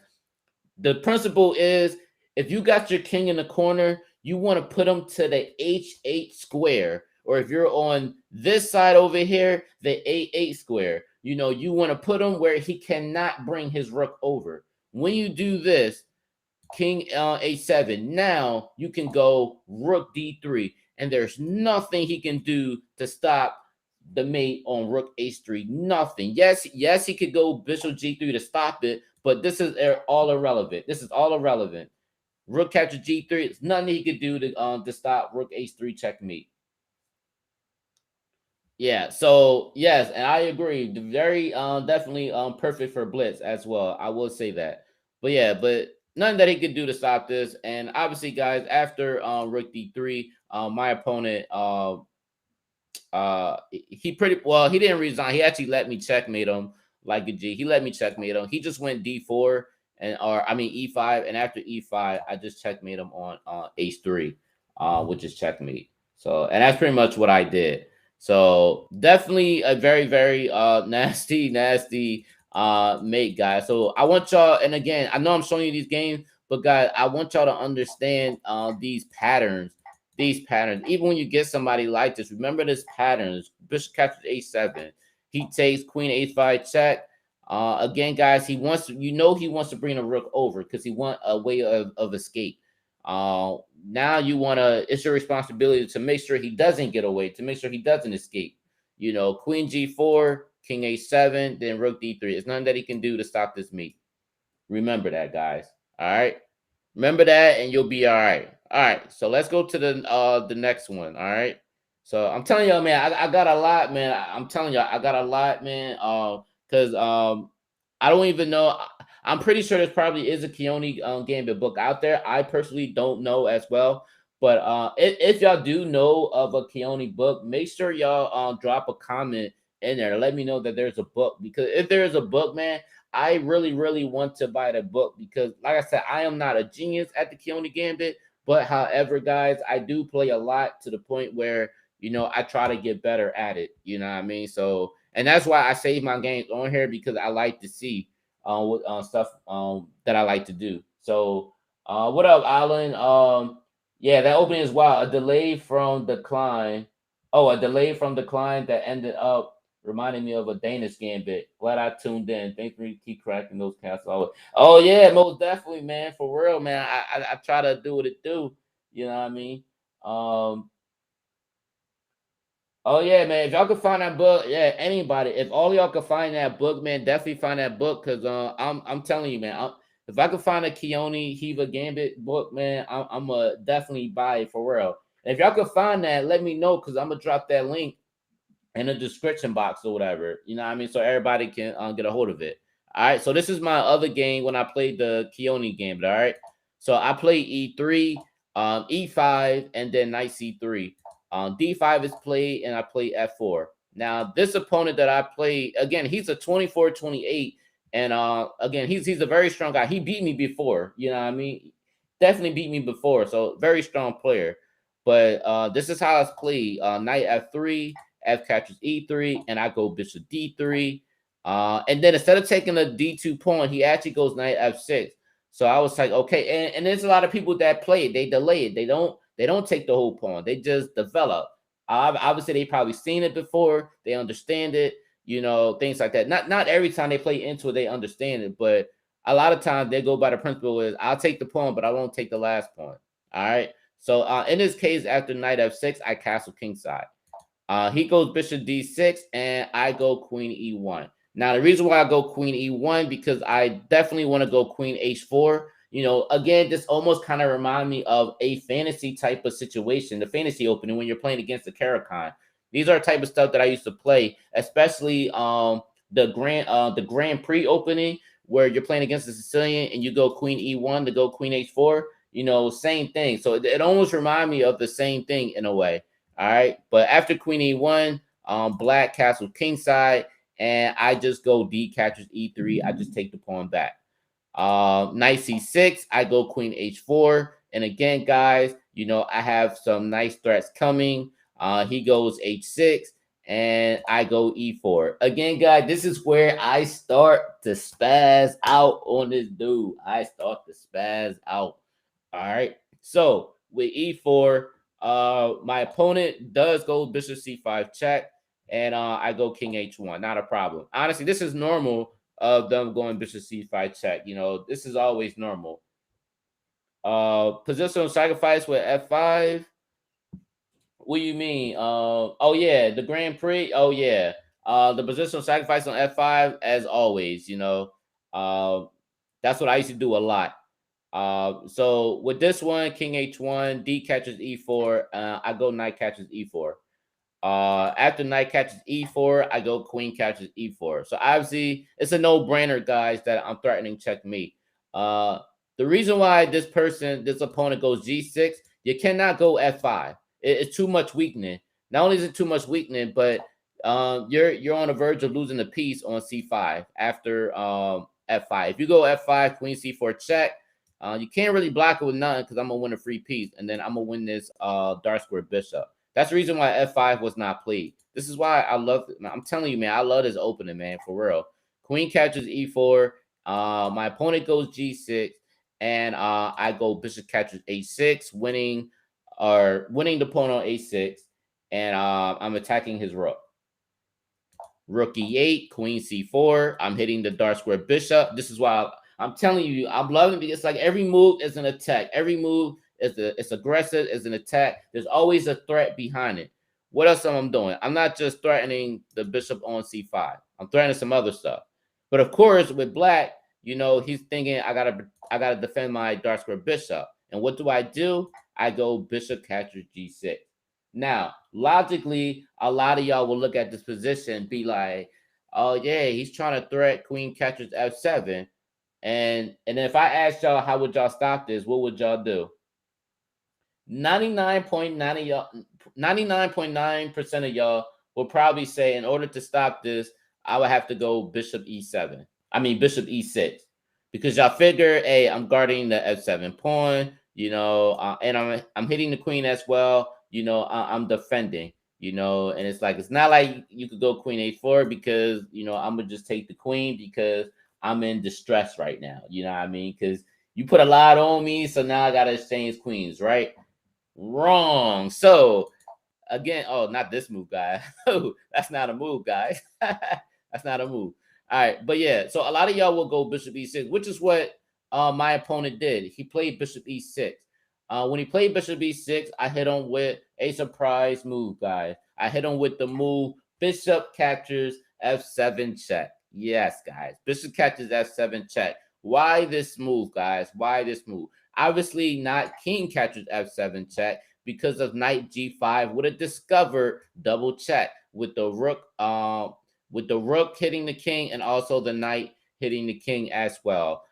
The principle is if you got your king in the corner, you want to put him to the h8 square. Or if you're on this side over here, the a8 square, you want to put him where he cannot bring his rook over. When you do this, king a7, now you can go rook d3, and there's nothing he can do to stop the mate on rook h3. Nothing. Yes, he could go bishop g3 to stop it, but this is all irrelevant. This is all irrelevant. Rook capture g3. It's nothing he could do to stop rook h3 checkmate. Yeah, so yes, and I agree. Very definitely perfect for blitz as well. I will say that. But yeah, but nothing that he could do to stop this. And obviously, guys, after rook d3, my opponent he pretty well, he didn't resign. He actually let me checkmate him like a G. He let me checkmate him. He just went d4 e5, and after e5, I just checkmate him on h3, which is checkmate. So, and that's pretty much what I did. So definitely a very, very nasty mate, guys. So I want y'all, and again, I know I'm showing you these games, but guys, I want y'all to understand these patterns. Even when you get somebody like this, remember this patterns. Bishop captures a7. He takes queen h5 check. Again, guys, he wants to bring a rook over because he wants a way of escape. Now it's your responsibility to make sure he doesn't get away, to make sure he doesn't escape. Queen g4, king a7, then rook d3. It's nothing that he can do to stop this mate. Remember that, guys. All right. Remember that, and you'll be all right. All right. So let's go to the next one. All right. So I'm telling y'all, man, I got a lot, man. I'm telling y'all, I got a lot, man. Because I don't even know. I'm pretty sure there probably is a Keoni Gambit book out there. I personally don't know as well. But if y'all do know of a Keoni book, make sure y'all drop a comment in there to let me know that there's a book. Because if there is a book, man, I really, really want to buy the book because, like I said, I am not a genius at the Keoni Gambit. But however, guys, I do play a lot to the point where, I try to get better at it. You know what I mean? So, and that's why I save my games on here because I like to see what stuff that I like to do. So, what up, Alan? Yeah, that opening is wild. A delay from decline. Oh, a delay from decline that ended up reminding me of a Danish gambit. Glad I tuned in. Thanks for keep cracking those castles. Oh yeah, most definitely, man. For real, man. I try to do what it do. You know what I mean? Oh yeah, man. If y'all could find that book, yeah, anybody. If all y'all could find that book, man, definitely find that book. Cause I'm telling you, man, if I could find a Keoni-Hiva Gambit book, man, I'm gonna definitely buy it for real. And if y'all could find that, let me know because I'm gonna drop that link in the description box or whatever. You know what I mean? So everybody can get a hold of it. All right. So this is my other game when I played the Keoni Gambit. All right. So I played e3, e5, and then knight c3. D5 is played, and I play f4. Now, this opponent that I played, again, he's a 24-28, and again, he's a very strong guy. He beat me before, you know what I mean? Definitely beat me before, so very strong player. But this is how it's played. Knight f3, F captures E3, and I go bishop D3. And then instead of taking a D2 pawn, he actually goes knight F6. So I was like, okay, and there's a lot of people that play it, they delay it, they don't take the whole pawn, they just develop. Obviously, they probably seen it before, they understand it, things like that. Not every time they play into it, they understand it, but a lot of times they go by the principle is I'll take the pawn, but I won't take the last pawn. All right. So in this case, after knight F6, I castle kingside. He goes bishop D6, and I go queen E1. Now, the reason why I go queen E1, because I definitely want to go queen H4. Again, this almost kind of remind me of a fantasy type of situation, the fantasy opening when you're playing against the Karakhan. These are type of stuff that I used to play, especially the Grand Prix opening where you're playing against the Sicilian and you go queen E1 to go queen H4. Same thing. So it almost reminds me of the same thing in a way. All right. But after queen E1, black castle kingside, and I just go D captures E3. I just take the pawn back. Knight C6, I go queen H4. And again, guys, I have some nice threats coming. He goes H6, and I go E4. Again, guys, this is where I start to spaz out on this dude. I start to spaz out. All right. So with E4, my opponent does go bishop C5 check, and I go king H1. Not a problem. Honestly, this is normal of them going bishop C5 check. This is always normal. Positional sacrifice with F5. What do you mean? Oh yeah, the Grand Prix. Oh yeah. The positional sacrifice on F5 as always. That's what I used to do a lot. So with this one, king H1, D catches E4. I go knight catches E4. After knight catches E4, I go queen catches E4. So obviously, it's a no-brainer, guys, that I'm threatening checkmate. The reason why this opponent goes G6, you cannot go F5. It's too much weakening. Not only is it too much weakening, but you're on the verge of losing the piece on C5 after F5. If you go F5, queen C4 check, you can't really block it with nothing because I'm gonna win a free piece, and then I'm gonna win this dark square bishop. That's the reason why F5 was not played. This is why I love it. I'm telling you, man, I love this opening, man, for real. Queen catches E4. My opponent goes G6, and I go bishop catches H6, winning the pawn on A6, and I'm attacking his rook. Rook E8, queen C4. I'm hitting the dark square bishop. This is why I'm telling you, I'm loving it. It's like every move is an attack. Every move it's aggressive, it's an attack. There's always a threat behind it. What else am I doing? I'm not just threatening the bishop on C5. I'm threatening some other stuff. But of course, with black, he's thinking I gotta defend my dark square bishop. And what do? I go bishop captures G6. Now, logically, a lot of y'all will look at this position and be like, oh yeah, he's trying to threat queen catches F7. And then if I asked y'all how would y'all stop this, what would y'all do? 99.9% of y'all will probably say, in order to stop this, I would have to go bishop E7. I mean bishop E6, because y'all figure, hey, I'm guarding the F7 pawn, and I'm hitting the queen as well. I'm defending. And it's like it's not like you could go queen H4 because I'm gonna just take the queen because I'm in distress right now. You know what I mean? Because you put a lot on me, so now I gotta exchange queens, right? Wrong. So again, oh, not this move, guys. Oh, that's not a move, guys. That's not a move. All right, but yeah, so a lot of y'all will go bishop E6, which is what my opponent did. He played bishop E6. When he played bishop E6, I hit him with a surprise move, guys. I hit him with the move bishop captures F7 check. Yes, guys, bishop catches F7 check. Why this move, guys? Why this move? Obviously not king catches F7 check because of knight G5 would have discovered double check with the rook hitting the king and also the knight hitting the king as well.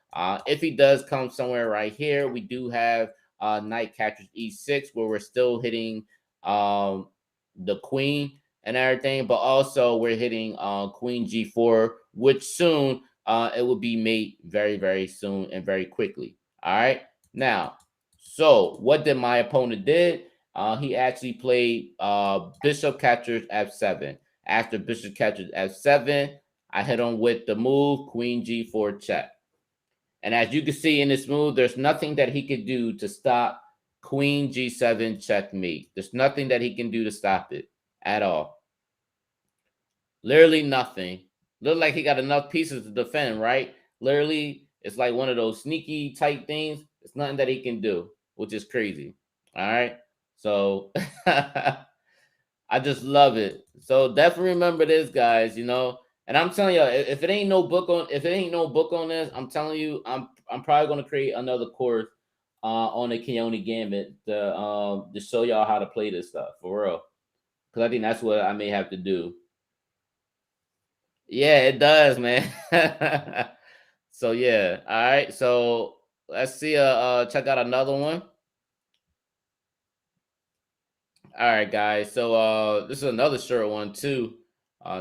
If he does come somewhere right here, we do have knight captures E6 where we're still hitting the queen and everything, but also we're hitting queen G4, which soon it will be made very, very soon and very quickly. All right. Now, so what did my opponent did? he actually played bishop captures f7. After bishop captures f7, I hit him with the move queen g4 check. And as you can see in this move, there's nothing that he could do to stop queen g7 checkmate. There's nothing that he can do to stop it at all. Literally nothing. Look like he got enough pieces to defend, right? Literally, it's like one of those sneaky type things. It's nothing that he can do, which is crazy. All right. So I just love it. So definitely remember this, guys. You know, and I'm telling you, if it ain't no book on this, I'm telling you, I'm probably gonna create another course on the Keoni Gambit to show y'all how to play this stuff for real. Because I think that's what I may have to do. Yeah, it does, man. So yeah, all right. So let's see. Check out another one. All right, guys. So this is another short one too.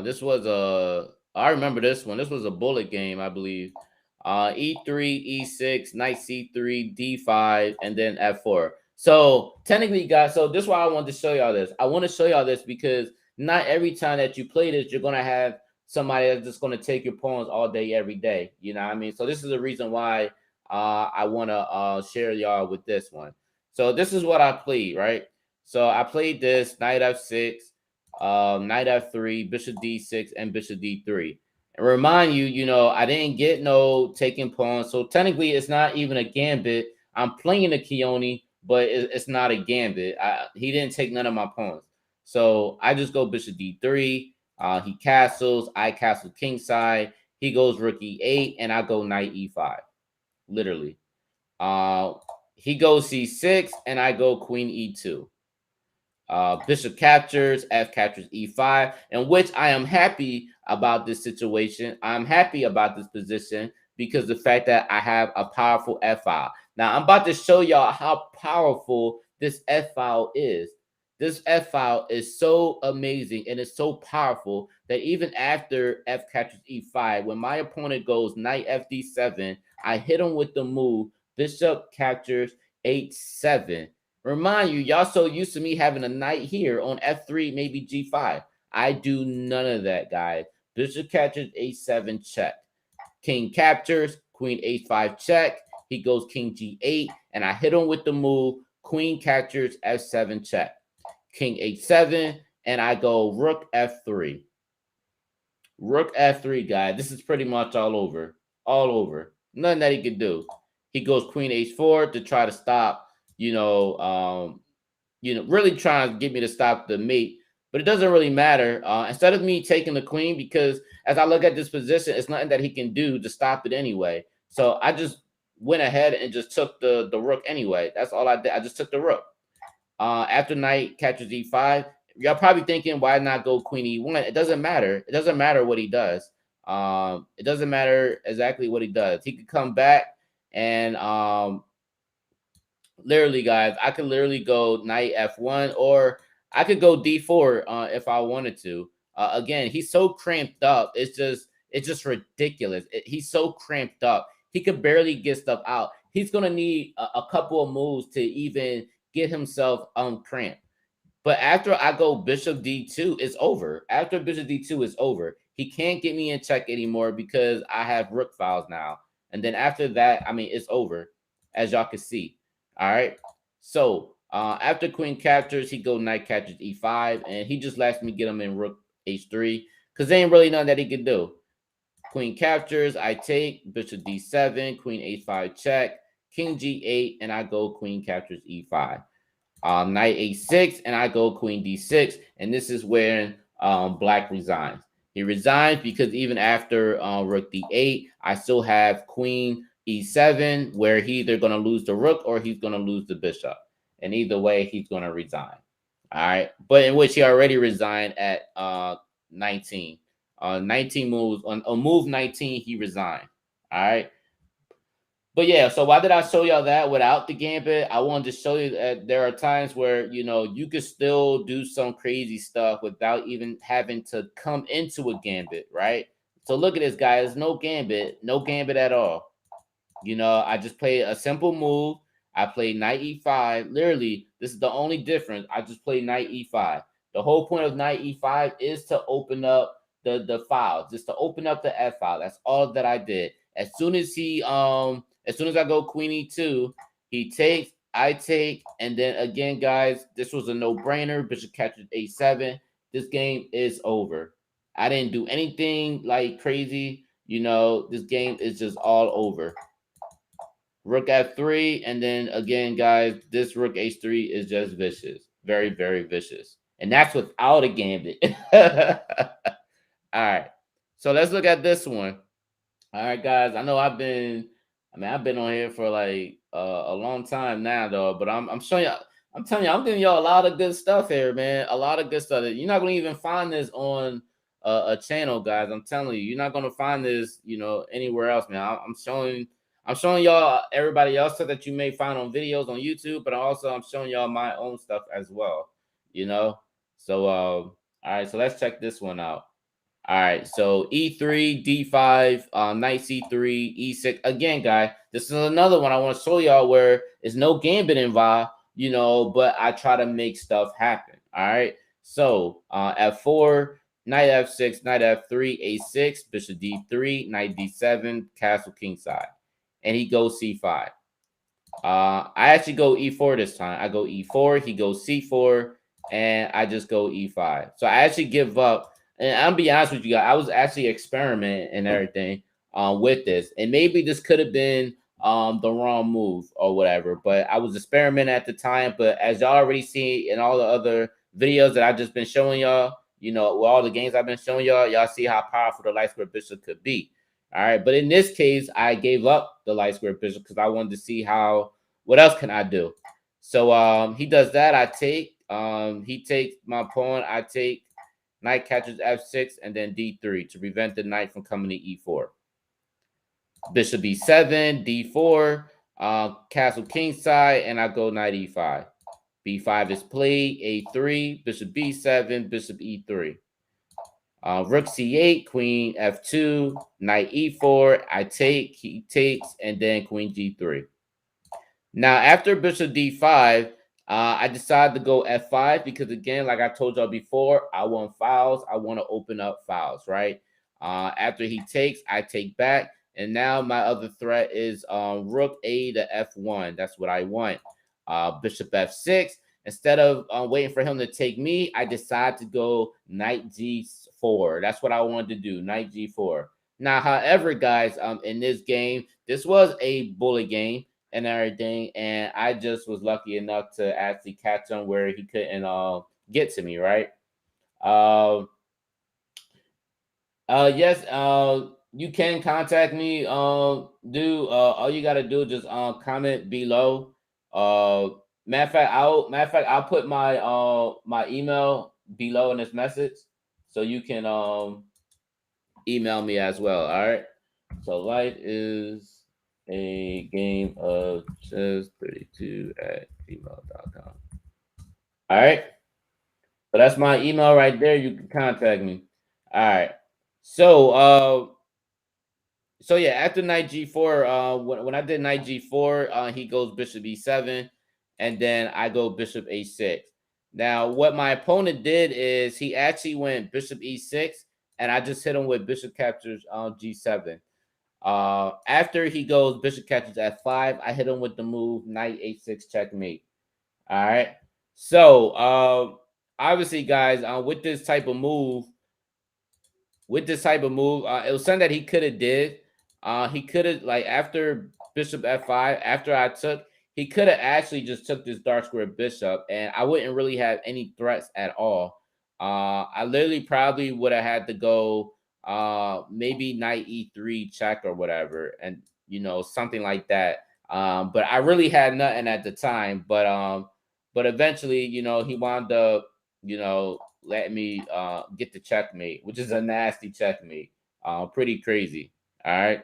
This was I remember this one. This was a bullet game, I believe. E3, E6, knight C3, D5, and then F4. So technically, guys, so this is why I wanted to show y'all this. I want to show y'all this because not every time that you play this, you're gonna have somebody that's just gonna take your pawns all day, every day. You know what I mean? So this is the reason why I want to share y'all with this one. So this is what I played, right? So I played this knight f6, knight f3, bishop d6, and bishop d3. And remind you, you know, I didn't get no taking pawns. So technically, it's not even a gambit. I'm playing a Keoni, but it's not a gambit. He didn't take none of my pawns. So I just go bishop d3. He castles. I castle kingside. He goes rook e8, and I go knight e5. Literally. He goes c6, and I go queen e2. Bishop captures, F captures E5, in which I am happy about this situation. I'm happy about this position because the fact that I have a powerful F file. Now I'm about to show y'all how powerful this F file is. This F file is so amazing and it's so powerful that even after F captures E5, when my opponent goes knight FD7, I hit him with the move bishop captures H7. Remind you, y'all so used to me having a knight here on f3, maybe g5. I do none of that, guys. Bishop captures a7 check. King captures, queen a5 check. He goes king g8, and I hit him with the move. Queen captures f7 check. King h7, and I go rook f3. Rook f3, guys. This is pretty much all over. All over. Nothing that he can do. He goes queen h4 to try to stop, really trying to get me to stop the mate, but it doesn't really matter. Instead of me taking the queen, because as I look at this position, it's nothing that he can do to stop it anyway. So I just went ahead and just took the rook anyway. That's all I did. I just took the rook. After knight catches e5, y'all probably thinking, why not go queen e1? It doesn't matter. It doesn't matter what he does. It doesn't matter exactly what he does. He could come back and literally, guys, I could literally go knight f1, or I could go d4 if I wanted to. Again, he's so cramped up. It's just ridiculous. He's so cramped up. He could barely get stuff out. He's gonna need a couple of moves to even get himself cramped. But after I go bishop d2, it's over. After bishop d2 is over. He can't get me in check anymore because I have rook files now. And then after that, I mean, it's over, as y'all can see. All right. So after queen captures, he go knight captures e5, and he just lets me get him in rook h3 because there ain't really nothing that he can do. Queen captures, I take bishop d7, queen h5 check, king g8, and I go queen captures e5. Knight a6, and I go queen d6, and this is where black resigns. He resigns because even after rook d8, I still have queen e7, where he's either going to lose the rook or he's going to lose the bishop. And either way, he's going to resign. All right. But in which he already resigned at 19. 19 moves. On move 19, he resigned. All right. But yeah, so why did I show y'all that without the gambit? I wanted to show you that there are times where, you could still do some crazy stuff without even having to come into a gambit, right? So look at this, guys. No gambit at all. I just played a simple move. I played knight e5. Literally, this is the only difference. I just played knight e5. The whole point of knight e5 is to open up the file, just to open up the f file. That's all that I did. As soon as as soon as I go queen e2, he takes, I take, and then again, guys, this was a no-brainer. Bishop catches a7. This game is over. I didn't do anything like crazy. This game is just all over. Rook f3, and then again, guys, this rook h3 is just vicious. Very, very vicious. And that's without a gambit. All right. So let's look at this one. All right, guys. I know I've been on here for like a long time now, though. But I'm showing you. I'm telling you, I'm giving y'all a lot of good stuff here, man. A lot of good stuff. You're not gonna even find this on a channel, guys. I'm telling you, you're not gonna find this, anywhere else, man. I'm showing y'all everybody else stuff that you may find on videos on YouTube, but also I'm showing y'all my own stuff as well. So all right, so let's check this one out. All right, so e3, d5, knight c3, e6. Again, guys, this is another one I want to show y'all where there's no gambit involved, but I try to make stuff happen. All right, so f4, knight f6, knight f3, a6, bishop d3, knight d7, castle kingside, and he goes c5. I actually go e4 this time. I go e4, he goes c4, and I just go e5. So I actually give up. And I'm be honest with you guys, I was actually experimenting and everything with this. And maybe this could have been the wrong move or whatever. But I was experimenting at the time. But as y'all already see in all the other videos that I've just been showing y'all, with all the games I've been showing y'all see how powerful the light square bishop could be. All right, but in this case, I gave up the light square bishop because I wanted to see what else can I do. So he does that. I take. He takes my pawn. I take. Knight catches f6 and then d3 to prevent the knight from coming to e4. Bishop e7, d4, castle kingside, and I go knight e5. b5 is played. a3, bishop b7, bishop e3. Rook c8, queen f2, knight e4. I take, he takes, and then queen g3. Now, after bishop d5, I decided to go f5 because, again, like I told y'all before, I want files. I want to open up files, right? After he takes, I take back. And now my other threat is rook a to f1. That's what I want. Bishop f6. Instead of waiting for him to take me, I decide to go knight g4. That's what I wanted to do, knight g4. Now, however, guys, in this game, this was a bullet game and everything, and I just was lucky enough to actually catch him where he couldn't get to me, right? Yes, you can contact me. All you gotta do is just comment below. Matter of fact, I'll put my email below in this message, so you can email me as well. All right. So life is a game of chess 32 at gmail.com. All right. So that's my email right there. You can contact me. All right. So yeah, after knight g4, when I did knight g4, he goes bishop e7, and then I go bishop a6. Now, what my opponent did is he actually went bishop e6, and I just hit him with bishop captures g7. After he goes bishop catches f5, I hit him with the move knight a6 checkmate. All right. So obviously, guys, with this type of move, it was something that he could have did. He could have, like, after bishop f5, after I took, he could have actually just took this dark square bishop, and I wouldn't really have any threats at all. I literally probably would have had to go maybe knight e3 check or whatever, and something like that. But I really had nothing at the time. But eventually, he wound up, let me get the checkmate, which is a nasty checkmate. Pretty crazy. All right.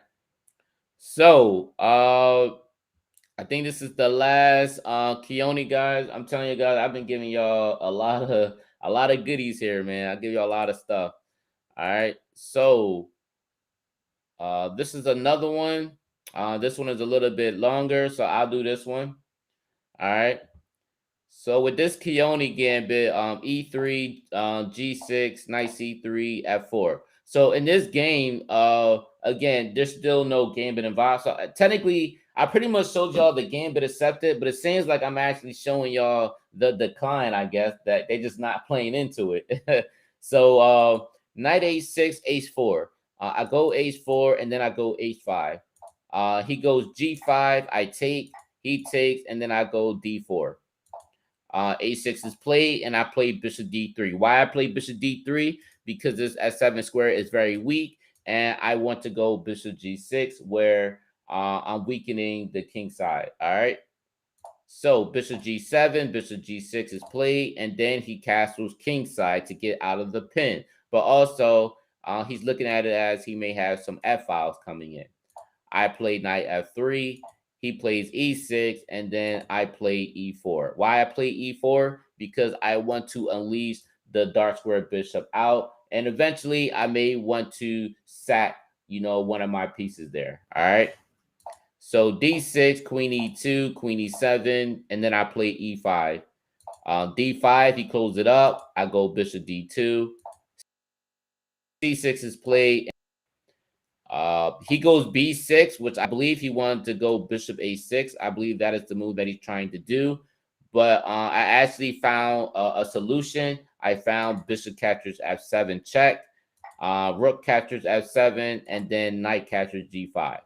So I think this is the last Keoni, guys. I'm telling you guys, I've been giving y'all a lot of goodies here, man. I give you a lot of stuff. All right. So this is another one. This one is a little bit longer, so I'll do this one. All right. So with this Keoni Gambit, E3, G6, knight C3, F4. So in this game, again, there's still no Gambit involved. So technically, I pretty much showed y'all the Gambit accepted, but it seems like I'm actually showing y'all the decline, I guess, that they just not playing into it. So knight H6, H4. I go H4, and then I go H5. He goes G5, I take, he takes, and then I go D4. A6 is played, and I played bishop d3. Why I played bishop d3? Because this s7 square is very weak, and I want to go bishop g6, where I'm weakening the king side. All right. So bishop g7, bishop g6 is played, and then he castles king side to get out of the pin. But also, he's looking at it as he may have some f files coming in. I played knight f3. He plays e6, and then I play e4. Why I play e4? Because I want to unleash the dark square bishop out, and eventually I may want to sack, one of my pieces there. All right. So d6, queen e2, queen e7, and then I play e5. D5, he closes it up. I go bishop d2. c6 is played. He goes b6, which I believe he wanted to go bishop a6. I believe that is the move that he's trying to do. But I actually found a solution. I found bishop captures f7 check, rook captures f7, and then knight captures g5.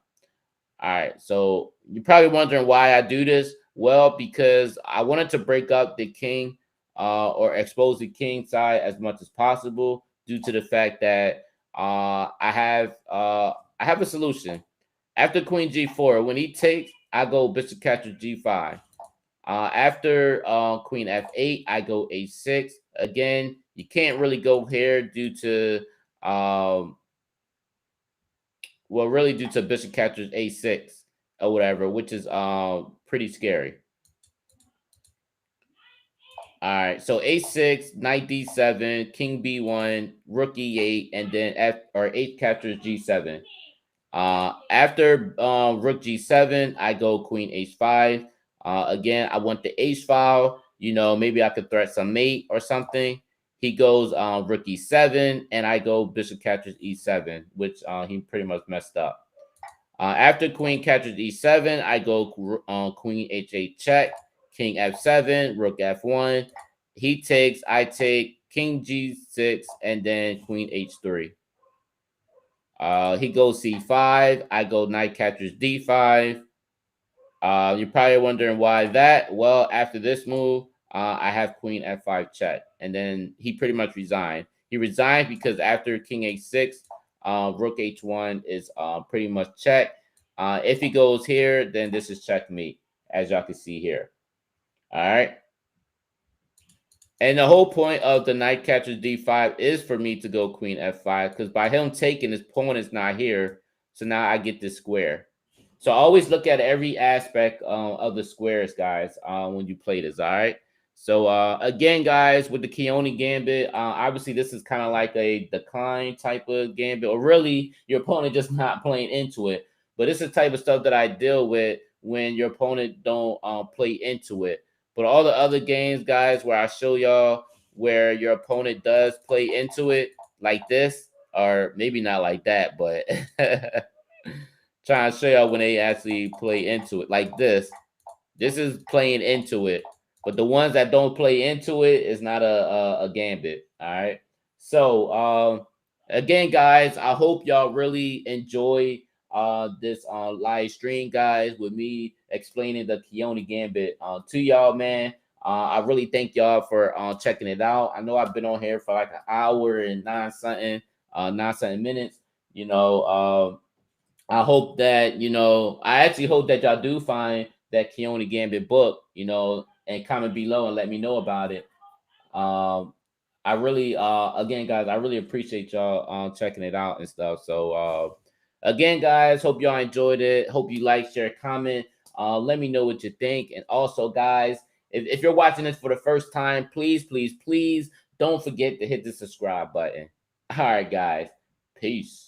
All right, so you're probably wondering why I do this. Well, because I wanted to break up the king or expose the king side as much as possible, due to the fact that I have a solution. After queen g4, when he takes, I go bishop captures g5. After queen f8, I go a6. Again, you can't really go here due to really due to bishop captures a6 or whatever, which is pretty scary. All right, so a6, knight d7, king b1, rook e8, and then h captures g7. After rook g7, I go queen h5. Again, I want the h file. Maybe I could threat some mate or something. He goes rook e7, and I go bishop captures e7, which he pretty much messed up. After queen captures e7, I go queen h8 check, king f7, rook f1. He takes, I take, king g6, and then queen h3. He goes c5. I go knight captures d5. You're probably wondering why that. Well, after this move, I have queen f5 check, and then he pretty much resigned. He resigned because after king h6, rook h1 is pretty much check. If he goes here, then this is checkmate, as y'all can see here. All right. And the whole point of the knight captures d5 is for me to go queen f5, because by him taking, his pawn is not here. So now I get this square. So always look at every aspect of the squares, guys, when you play this, all right? So again, guys, with the Keoni Gambit, obviously this is kind of like a decline type of gambit, or really your opponent just not playing into it. But it's the type of stuff that I deal with when your opponent don't play into it. But all the other games, guys, where I show y'all where your opponent does play into it, like this, or maybe not like that, but trying to show y'all when they actually play into it, like this. This is playing into it, but the ones that don't play into it is not a gambit. All right. So again, guys, I hope y'all really enjoy this live stream, guys, with me explaining the Keoni Gambit to y'all, man. I really thank y'all for checking it out. I know I've been on here for like an hour and nine something minutes. I hope that, I actually hope that y'all do find that Keoni Gambit book, and comment below and let me know about it. I really, again, guys, I really appreciate y'all checking it out and stuff. So, again, guys, hope y'all enjoyed it. Hope you like, share, comment. Let me know what you think. And also, guys, if you're watching this for the first time, please, please, please don't forget to hit the subscribe button. All right, guys. Peace.